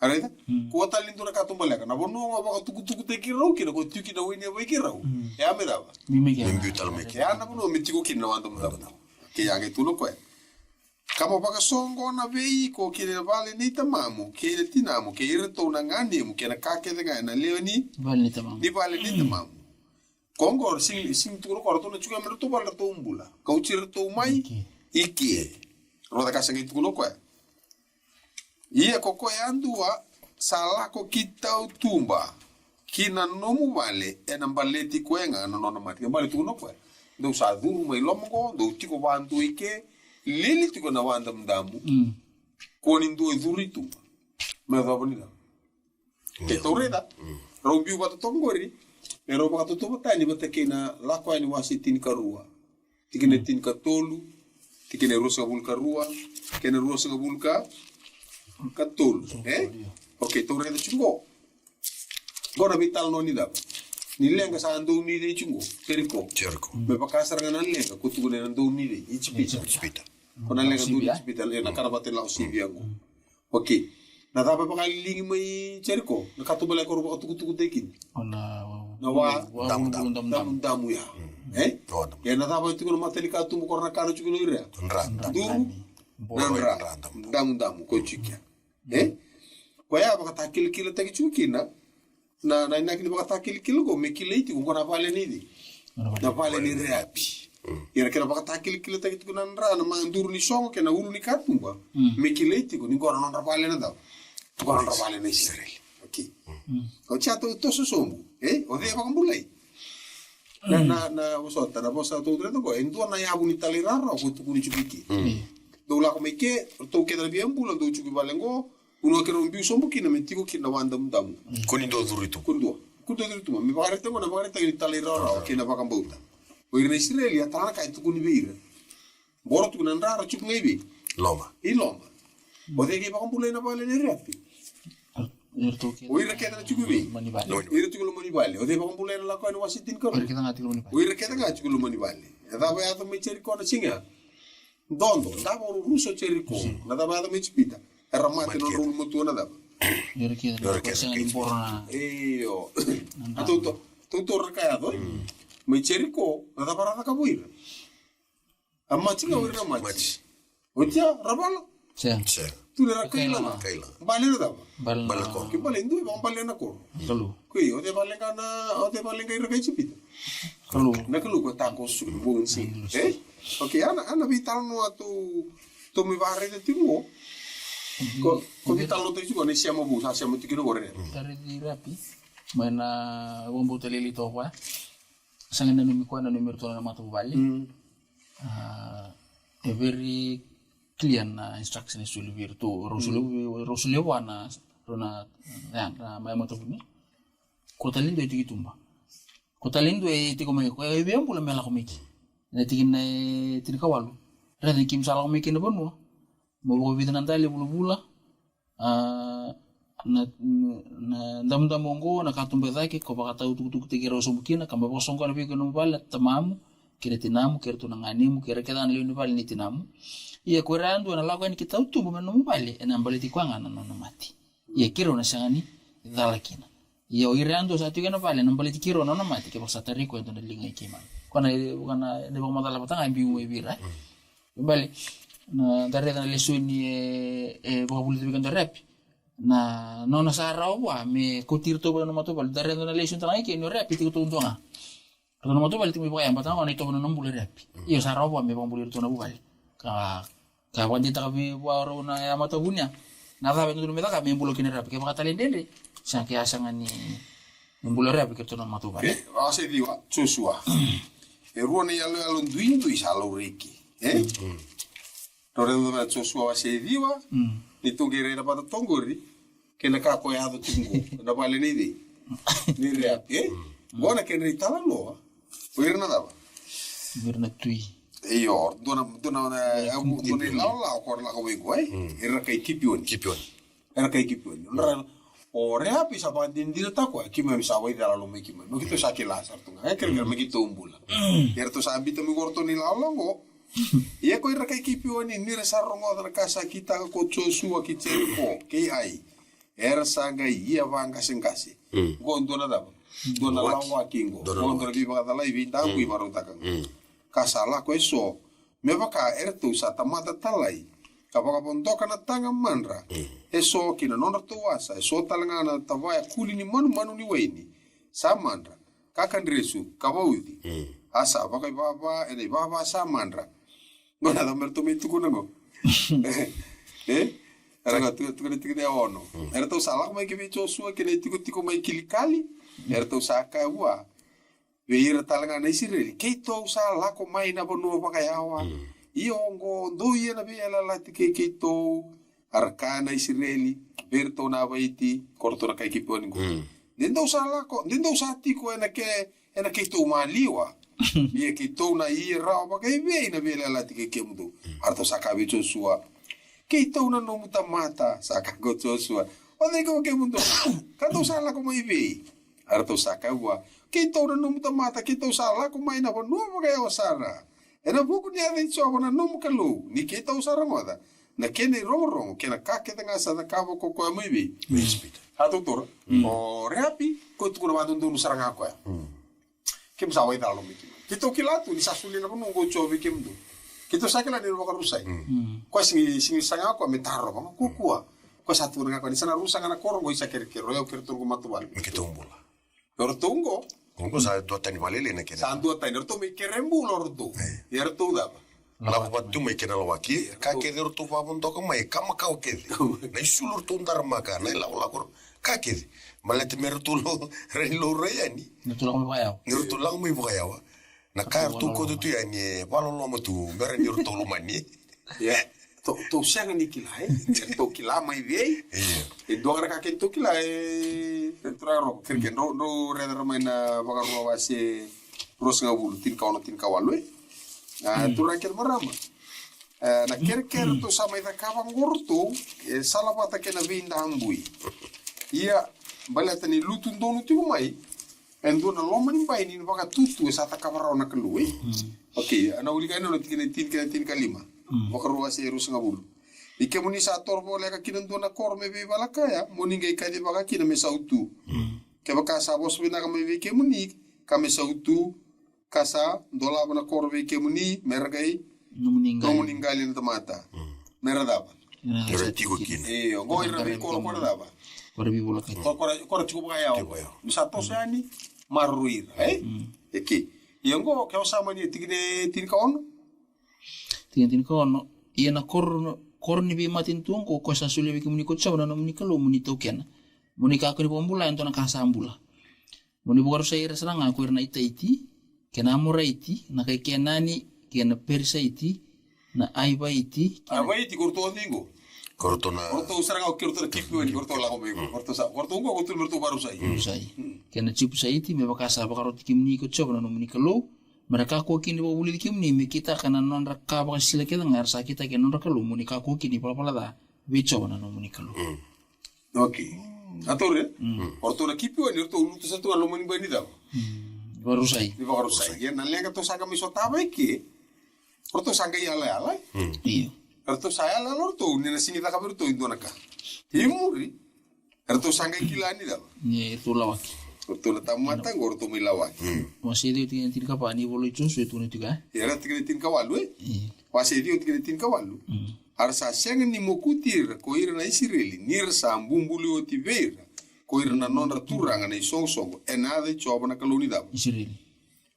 raida ko tali ndura katumba leka na bonu wa pa tuku te kira ukina ko tuki na wini wa kira ya miraba mimbutal me ya na bonu mitiko kina wanda mudaba ke ya ke tulo ko Kamo paka songo na vei ko kile vale ni tamamu kile tinamu ke irto na ngani mu kena kake de na leoni vale ni tamamu ni vale ni tamamu Kongo sing turo korto na chuka merto bala to umbula kauchir to mai iki roda ka sangi tulo ko ia koko yandua sala ko kita utumba kina nomu vale ena baleti kwenga na nona mati bale tuno ko do sa duru mai lomongo do tiko bantu ike Lili tiko na wanda mdamu ko ni ndo zuritu me va bonita ke toreda rombiu ba tongori e ro ba to botani ba tekena la ko ani wasitin karua tikene tin ka tolu tikene rosa bulka rua kene rosa bulka ka tolu okay toreda chungo gora vital no ni da ni lenga sa ando ni de chungo cerco me ba kasar ngana lenga kutu ne ando ni de ichipita Kona lenga dulu hospital na karabate la osibiango. Okay. Na tapa pa kalingi mai cerco, na katubala ko ro tuku tekin. Ona Na wa damu ya. Ya na tapa tuku na matelika tumu ko na kanu chuku ira. Damu ko chikia. Ko ya ba ta kil teki chukina. Na kili ba ta kil go me kiliti ko na vale ni. Na vale ni rapi. Ira kena baka takil kila tagi tuku nandra na mandur ni songo kena ulu ni katumba me kileti ko ni gora nandra pale na da gora nandra pale na Israel okay o chato to sombu o de baka mulai na wasota na bosa to treto ko endo na ya buni talirara ko tuku ni chubiki do la ko meke to ke da bien bulo do chubi balengo uno ke rombiu sombu kina metiko kina wanda mdamu ko ni do duritu kundo duritu me baka reto na baka tagi talirara kina baka mbauta O ira Israel ya tana kai tuku ni beira. Boro tuku nandara chuk nebe. Loma. Iloma. O te ke pakambulay na pala ni Rapi. O ira keta na chikubi. Ira chikulo manibale. O te pakambulay na lako na wasitin ko. O ira keta nga chikulo manibale. Daba yato may cheriko na singa. Dondo. Daba o ruso cheriko. Na daba yato may chipita. Eramate no rulo mutu na daba. Ira keta na iyo. Tuto rakayado. May cheriko. Na daba rata kabuira. Amachi nga wira amachi. Otia rabala. Siya. Tu le rakaila na. Bale na daba. Bala ko. Ke bale ndu bang bale na ko. Kalu. Kui o te bale kana o te bale ngai rakai chipita. Kalu. Na kalu ko ta ko su bon si. Okay, ana vital no atu to mi bare de timo. Ko vital no te su ne siamo busa siamo tikino gore. Dari di Rapi. Mana bombo telili to kwa. Sangana numi kwa na numero to na matu bali. A very clear na instruction is to vir to Rosulio wana rona na mai moto ni. Kota lindo itu kitumba. Kota lindo itu ko mai ko e bem pula mela ko miki. Na tikin na tinika walu. Ra ni kim sala ko miki na bonno. Mo ko vidan andale bula na ndam mongo na katumbe zake ko baka tau tuku tege roso mukina kamba bosongo na biko no bala tamamu kire tinamu kire tunanganimu kire kedan le no bala ni tinamu ia korando na lago ni kitau tu mo no bale na mbale ti kwanga na no mati ia kiro na sangani dalakina ia oirando sa tu na bale na mbale ti kiro no mati ke basa tariko ento na linga ikima kana ne bo madala patanga mbi mo ibira bale na dare na lesu ni bo bulu ti kan rap na nona sa rawa me kutir to no mato bal dare na lesu tanai ke no rap ti ko tunga to no mato bal ti mo bayam patanga ni to no mbule rap ia sa rawa me bambule to na bal ka wandi ta bi waro na ya mata bunya na sabe no me ta me mbulo kine rap ke baka talendende sa ke asanga ni mbulo rap ke to na matu ba ase diwa Joshua e ruone yalo yalo nduindu isalo riki torendo na Joshua ase diwa ni tungere na pata tongori ke na ka ko ya do tungo na bale ni di ni rap bona ke ni tala lo wirna daba wirna tui iyo dona la ko la ko wego era kai kipion era kai kipion nora ore api sa bandin dira ta ko ki me sa wai dala lo me ki no kito sa ke la sa tunga ker me kito umbula erto sa ambito mi gorto ni la ngo ia ko era kai kipion ni re sa rongo da casa kita ko Joshua ki cheriko ke ai era sanga ia vanga sengasi gondona da dona la wa kingo gondona bi ba dala ibi ta ku ibaro ta kan kasala ko eso me baka ertu sa tamata talai kapaka pondoka na tanga manra eso kina nona tuasa eso talanga na tavaya kuli ni manu ni weni sa manra kakandresu kabaudi asa baka baba ene baba sa manra nona da merto me tukuna go era tu de ono era tu sala mai ke bicho sua ke ne tiko mai kilikali era tu saka ua veira talanga na Israel ke to sa la ko mai na bono pakayawa iongo nduye na bela la ke to arkana Israeli berto na baiti korto na kai kiponi go dendo sa tiko na ke to maliwa ye ke to na ira pakai ve na bela la ke mudo arto saka bicho sua ke to na no muta mata saka go Joshua ode ko ke mundo kato sa la ko mai ve arto saka wa kito na num mata kito sala ko mai na no mo ga osara era buku ni ave so na num kalu ni kito usara moda na kene roro ke na ka ke tanga sa da ka ko ko mai bi ha doktor o rapi ko tu ko na ndu saranga ko ke msa wa idalo mi kito kilatu ni sasuli na no go chovi ke mdu kito sakela ni ro ka rusai ko singi sanga ko metaro ba ko ko satu nga ko ni sana rusa na koro go isa ke ro yo kerto go matubal kito mbula Ortungo. Ongo sa dua tani valele na kena. Sa dua tani orto me kerembu lorto. Yerto da. La batu me kena lawaki. Ka ke orto va bondo ko mai kama ka ke. Na isulur tundar maka na la kor. Ka ke. Malete merto lo relo reyani. Nerto lang mo bayaw. Nerto lang mo bayaw. Na ka orto ko tu yani balo lo mo tu mer nerto lo mani. Ya. To sanga ni kilai. To kila mai vei. E do ka ke to kila traro kirken no redar maina bagarro wase rosnga bulu tin kawalu tu rakyat marama na ker to sa may takawang gorto salapata kena vinda ambui ia baleta ni lutun donu ti mai endo na loma ni bai ni baka tutu sa takawara na kalui okay ana uli kana no tin kalima baka ruwa se rus ngabulu ike muni sa torbo leka kinan dona korme be balakaya moni ngai kadi baka kina me sautu ke baka sa bos bina kame be ke muni kame sautu kasa dola bana korbe ke muni mergai nomuningali na tamata mera daba Mera tigo kin. Go ira be kor daba Kora bi bola kai. Kor chuko baya misa to sani maruir eki yengo ke osama ni tigine tin kaon Tin kaon ia na kor ni bi matin tuang ko sa sule bi kumuni ko tsabana no muni kalo muni token muni ka ko ni bombula ento na kasa ambula muni bugaro sa ira seranga ko ira itaiti kena amura iti na kai kenani kena persa iti na aiba iti kurto dingo kurto seranga o kurto kipu ni kurto la komego kurto ngo kurto merto baru sai kena chipu sa iti me bakasa bakaro tikimni ko tsabana no muni kalo mereka ko kini bo buli kimni me kita kana non rakka ba sila kita ngar sa kita ke non rakalo muni ka ko kini pala da bicho na no muni kalo okay atore orto na kipu ni orto ulu to satu alo muni bani da baru sai ya na lenga to saka mi sotaba ke orto sanga ya ala iya orto saya la orto ni na sini ta kaberu to indona ka himuri orto sanga kilani da ni itu lawaki orto la tamata orto mi lawaki masih dia tin ka pani bolo itu su itu ni tiga ya tin ka walu wase dia tin ka walu arsa senga ni mokutir ko ira na isireli nir sa mbumbulu o tivera ko ira na non raturanga na isong enada choba na kaluni da isireli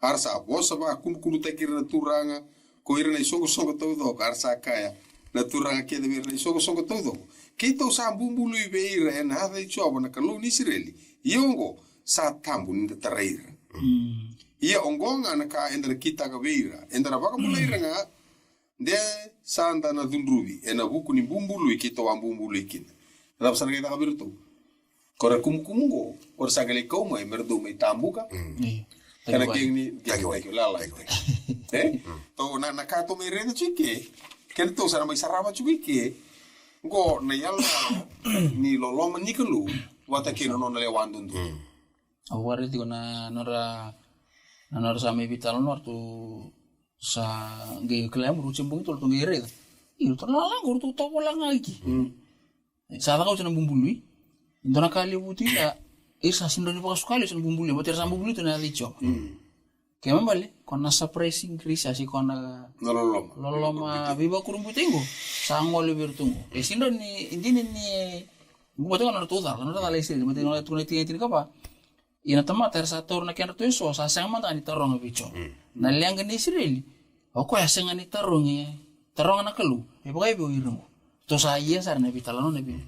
arsa bosa ba kun takir na turanga ko ira na isong todo arsa kaya na turanga ke de na isong todo kito sa mbumbulu ibeira enada choba na kaluni isireli yongo sa tambu ni taraira ia ongonga na ka endra kita ka beira endra baka mulaira nga de sanda na dunrubi ena buku ni bumbulu ikito wa bumbulu ikin rap sana kita kabirto kora kumkumgo kora sagale ko mai merdo mai tambuka kana kengni lala to na ka to mai rede chike ken to sana mai saraba chike go na yalla ni loloma nikelu wata kino non le wandundu aware digo na nora same vital nortu sa ge klaim rucem begitu to ngere itu to lala gurtu to bola ngaki sa ta kau cina bumbului indona kali buti ya isa sindoni pakas kali cina bumbului bater sa bumbului to na dicho kema bale kona surprising kris asi kona loloma viva kurumbu tengo sangole bertungo sindoni indini ni buat kan to da na da lesi mate no tu neti kapa ina tamata sa tor na kena to so sa sama tani torong bicho na liang ni Israel o ko yasenga ni torong na kalu e bagai bo irungo to sa iya sar na bitalano na bi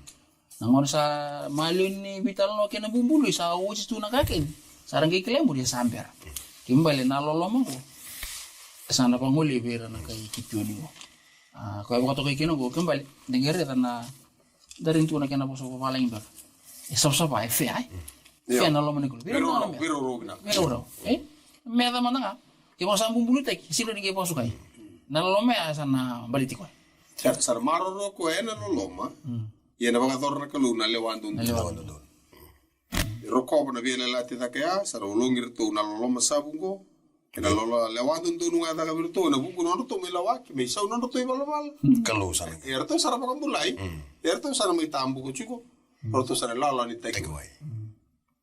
nangon sa malun ni bitalano kena bumbulu sa uci tu na kaken sarang ke klemu dia samper kimbale na loloma ko sana panguli bera na kai kipioni ko ko ba to kai kino ko kimbale dengere na darin tu na kena boso ko paling ber sab ai fe ai fe na loloma ni ko biro rogna me da mananga ke bosa bumbulu tek silo ni ke boso kai na loloma sana baliti ko sar maroro ko ena loloma yena baka torna kalu na lewandun roko na viene la tita kaya sar ulongir to na loloma sabungo kena lola lewandun to nunga daga virto na buku no to melawaki me sa no to ibalabal Kalu sana erto sara baka mulai erto sara mai tambu ko chuko roto sara lala ni tek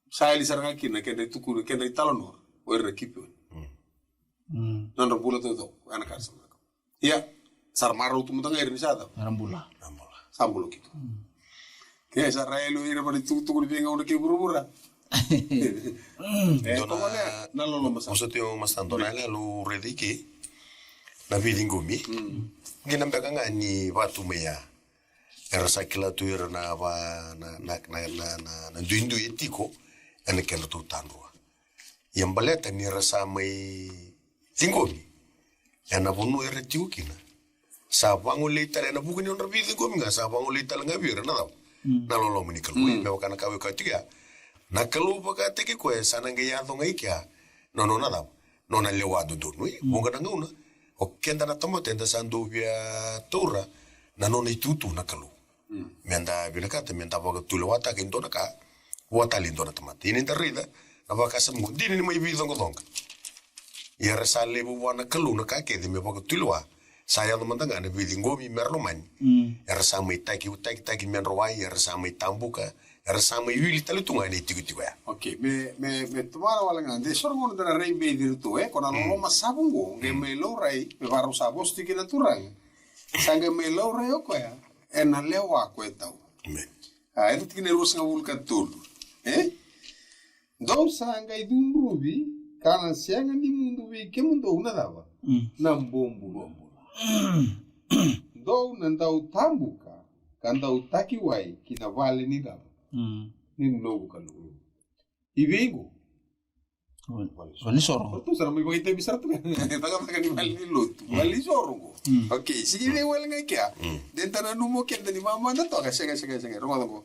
sai sara kina kena tukuru kena italono o er equipo non bula to ana karsa ya sar maru tu mutanga erni sada rambula sambulo gitu ke sarraelo ira pari tu venga uno ke burubura na lo masa oso tio masando na lu rediki na vidingumi ngina mbeka ngani watu meya era sakila tu era na va na duindu etiko ene kelo tu tanrua yambaleta ni rasa mai tingomi yana bunu era tiukina sa bango leita na buku ni on rabidi ko minga sa bango leita nga bira na daw na lolo mini kalu me wakana kawe ka tiga na kalu baka teke ko sana nga ya thonga ikya no na daw no na lewa do no bunga na nguna O kenda na tamo tenda sando via taura na nona itutu na kalu. Menda binakata menda vaga tula wata ke ndona ka wata lindona tamata. Ini ntarida na vaga samu dini ni mai vidongo donga. Ia rasa lebu wana kalu na ka ke de me vaga tula saya no manda ngana vidi ngomi merlo mani. Ia rasa mai taki menro wai ia rasa mai tambuka. Ia rasa mai wili talu tunga ni tiku ya. Okay, me tumara wala ngande soro ngono dana rei be dirtu kona no ma sabungo nge me lo rei me varu sabos tiki natural. Sange me lo rei oko ya. Ena lewa ko etau. Ito tiki ne rusa ngavulka tulu. Dou sanga idumbuvi kana sianga ni mundu vi ke mundo una dava. Na mbombu. Dou nandau tambuka kandau taki wai kina vale ni dava. Ni novo kalu. Ivengo. Valisoro. Tu sarà mai vai te bisar tu. Taga ni vali lutu. Valisoro. Okay, sige ne wala ngai kya. Den tana numo ken ni mama na to ka sega. Rongo ko.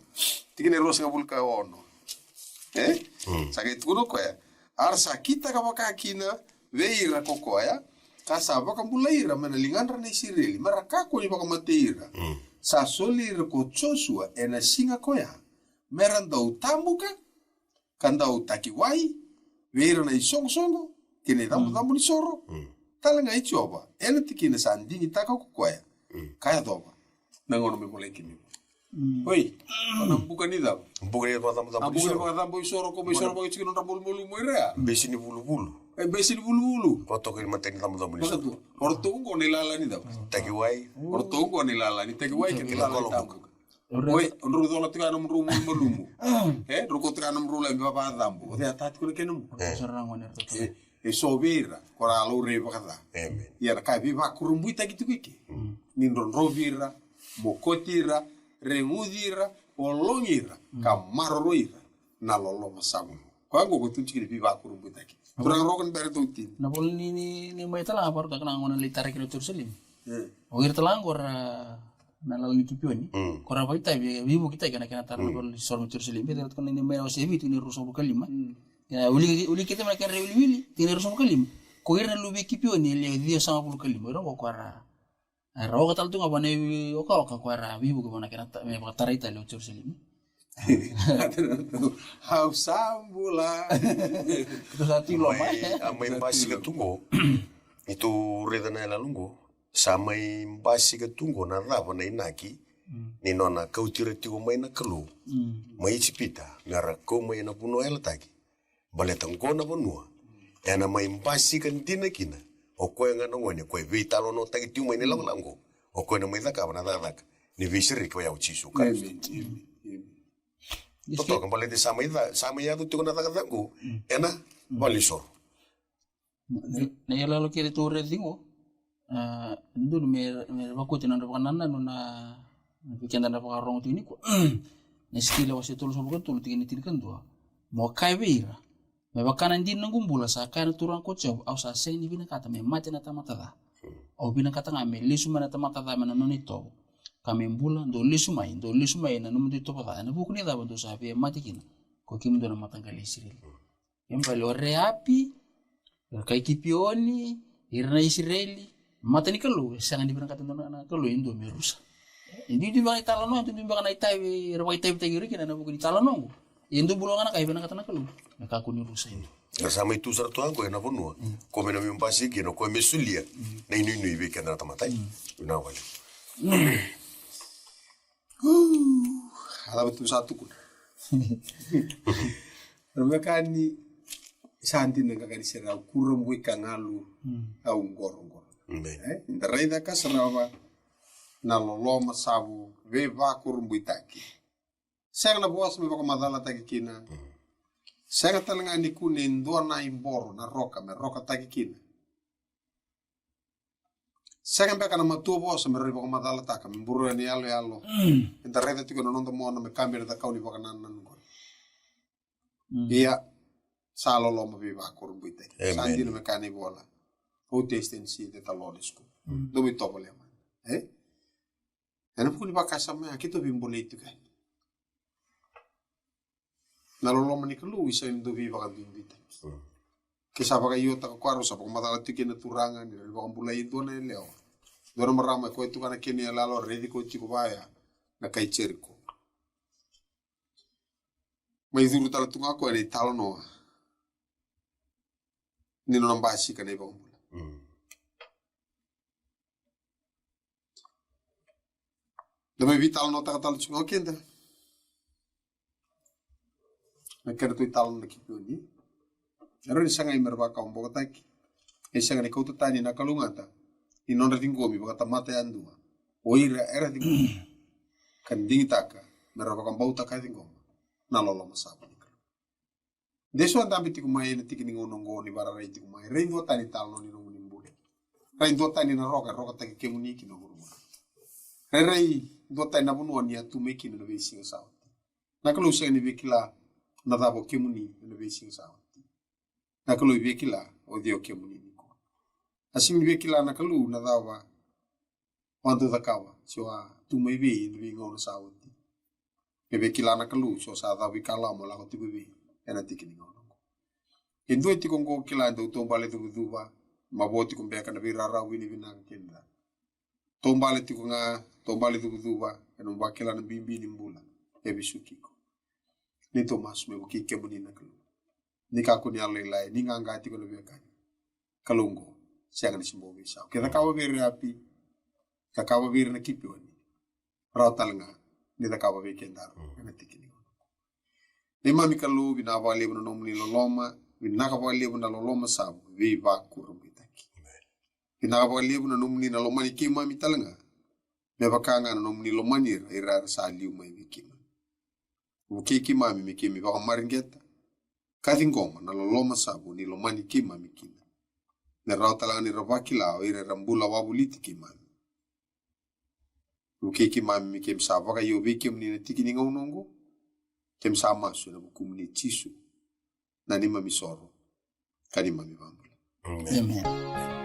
Tikine rosa bulka ono. Sage tuno ko ya. Arsa kita ka baka kina veira kokoya. Kasa baka mulaira mana linganra na isireli. Maraka ko ni baka mateira. Sa soli ko chosua ena singa koya. Merandau tambuka kandau takiwai veira na isongo kene tambu ni soro talanga ichoba ena tikine sandingi taka kokoya kaya doba nangono me boleki mi oi ona buka ni dab Buka ni tambu buka tambu soro ko soro bo chikino tambul mulu muira besi ni bulu besi ni bulu koto ko manteni tambu ni soro ortungo ni lala ni dab takiwai ortungo ni lala ni takiwai ke lala tambu Oi, onru dola tika nam rumu malumu. Ruko tika nam rula mi baba dambu. Ode atati ko kenum. E sobira, kora lo re bakata. Amen. Ya ka vi va kurumbu ita gitu kike. Nindon rovira, mokotira, remudira, olongira, kamarroira, na lolo masamu. Kwa ngo ko tuchiki vi va kurumbu ita ki. Turang rokan bere tutin. Na bol ni mai tala par ka nang ona litare kilo turselim. O ir talang kor na lalang kipioni. Kora vai tai vivo kita kana tar bol sormi turselim. Beta kon ni mai o sevi tu ni ruso bukalima. Ya uli kita mereka wili tini ruso bukalima. Ko ir na lubi kipioni le dio sama bukalima. Ro ko kora. Ro ka tal tu ngabane o ka kora vivo ko na kana me tar ita le turselim. Hau sambula. Terus hati lo amai basi ka tungo. Itu reda na la lungo. Samai basi ka tungo na rava na inaki. Ni nona kautira tigo mai na kalu. Mai chipita ngara ko mai na puno ela taki. Baleta ngona bonua. Ena mai basi ka ntina kina. O ko nga no ngone ko vita lo no taki tigo mai ni lango. O ko na mai daka na daka. Ni visiri ko ya uchisu ka. Toto kan baleta sama ya tu tigo na daka dango. Ena balisor. Na yala lo kiri tu redingo. Ndu me bakuti na bakanana no na pikenda na bakarong tu ini ko. Na skila wasi tulu so bakuti tini kan tua. Mo kai beira. Me bakana ndi nangumbula sa kana turang ko job au sa seni bina kata me mate na tamata da. Au bina kata ngame lisu mana tamata da mana noni to. Kame mbula ndo lisu mai na numu to pa na buku ni da bando sa be mate kina. Ko kim ndo na matangale siril. Yamba lo reapi. Kai kipioni irna Israeli. Mata ni kalu, sangan dibina kata na kalu indo merusa. Indi di bang itala no, indi bang na itai, rawai itai tagiri kina na bukan itala no. Indo bulungan na bina kata na kalu, nakaku ni rusa indo. Sama itu sarto angko na bonua. Ko mena mi mpasi kino ko mesulia. Na inu ibe kana tamatai. Ina wale. Ala betul satu kun. Mereka ni santi nengka kali serau kurang bui kangalu au ngorong. Interai da kasarava na loloma sabu ve va kurumbuitaki. Seng na boas me madala taki kina. Seng talanga ni kune ndua na imboro na roka me roka taki kina. Seng beka na matu boas me riba madala taka me buru ni alo. Interai da tiko nondo mo na me kamera da kauni baka nanan ko. Ia sa loloma ve va kurumbuitaki. Sandi me kani bola. O testensi de talodisco. Dove topo le mani. E non puoi bacassa me anche tu bimboletto che. Na lolo mani che lui sai dove viva con invita. Ke sapa ka iyo ta kwaro sapa ko matala tiki na turanga ni ba kambula itu na leo. Dora marama ko itu kana kini lalo ready ko tiko baya na kai cheriko. Mai zuru tala tunga ko ni talo no. Ni no nambasi kana ba kambula. Dama vital no ta talo tunga kenda. Na kerto talo na kipi ni. Ero ni sanga imerba ka umbo taki. E sanga ni kauta tani na kalungata. Ni nonra tingomi baka tamata andua. Oira era tingomi. Kan dingitaka merba ka bauta ka tingomi. Na lolo masabu ni kalu. Deso andambi tiku mai na tiki ni ngonongo ni bara rai tiku mai. Reindo tani talo ni nongo ni mbule. Reindo tani na roka taki kemuniki no huruma. Rei do tani na bunua ni atu meki na vesi sawa. Na kalu sanga ni vekila na dabo kemuni na vesi sawa. Nakalu vekila o dio kemuni niko. Asing vekila nakalu na dawa wanto takawa siwa tumaivi ni vingo na sawati. Vekila nakalu so sa dawi kala mo la ko tibi ena tikini ngono. Endo etiko ngo kila ndo tombale tu duba maboti kumbeka na virara wini vinang kenda. Tombale tiko nga tombale tu duba eno bakela na bimbi ni mbula ebisukiko. Ni Tomas me buki kemuni nakalu. Nika kuni alilai ni nganga tiko no bekani kalungo siang ni simbo bisa kita kawa beri api ka kawa beri na kipi wani rautalanga ni da kawa beri kendaro na tikini ni mami kalu bina wali buna nomni loloma bina ka wali buna loloma sabu vi va kurumbitaki bina ka wali buna nomni na lomani ki mami talanga me bakanga na nomni lomani ira saliu mai vikima ukiki mami mikimi ba maringeta Kathingoma na loloma sabu ni lomani kima mikina. Na rautala ni ravakila o ire rambula wabuliti kimami. Uke kimami mikem sabu waka yo vekem ni na tiki ni ngaunongo. Kem sama su na bukum ni tisu. Na ni mami soro. Kani mami bambula. Amen.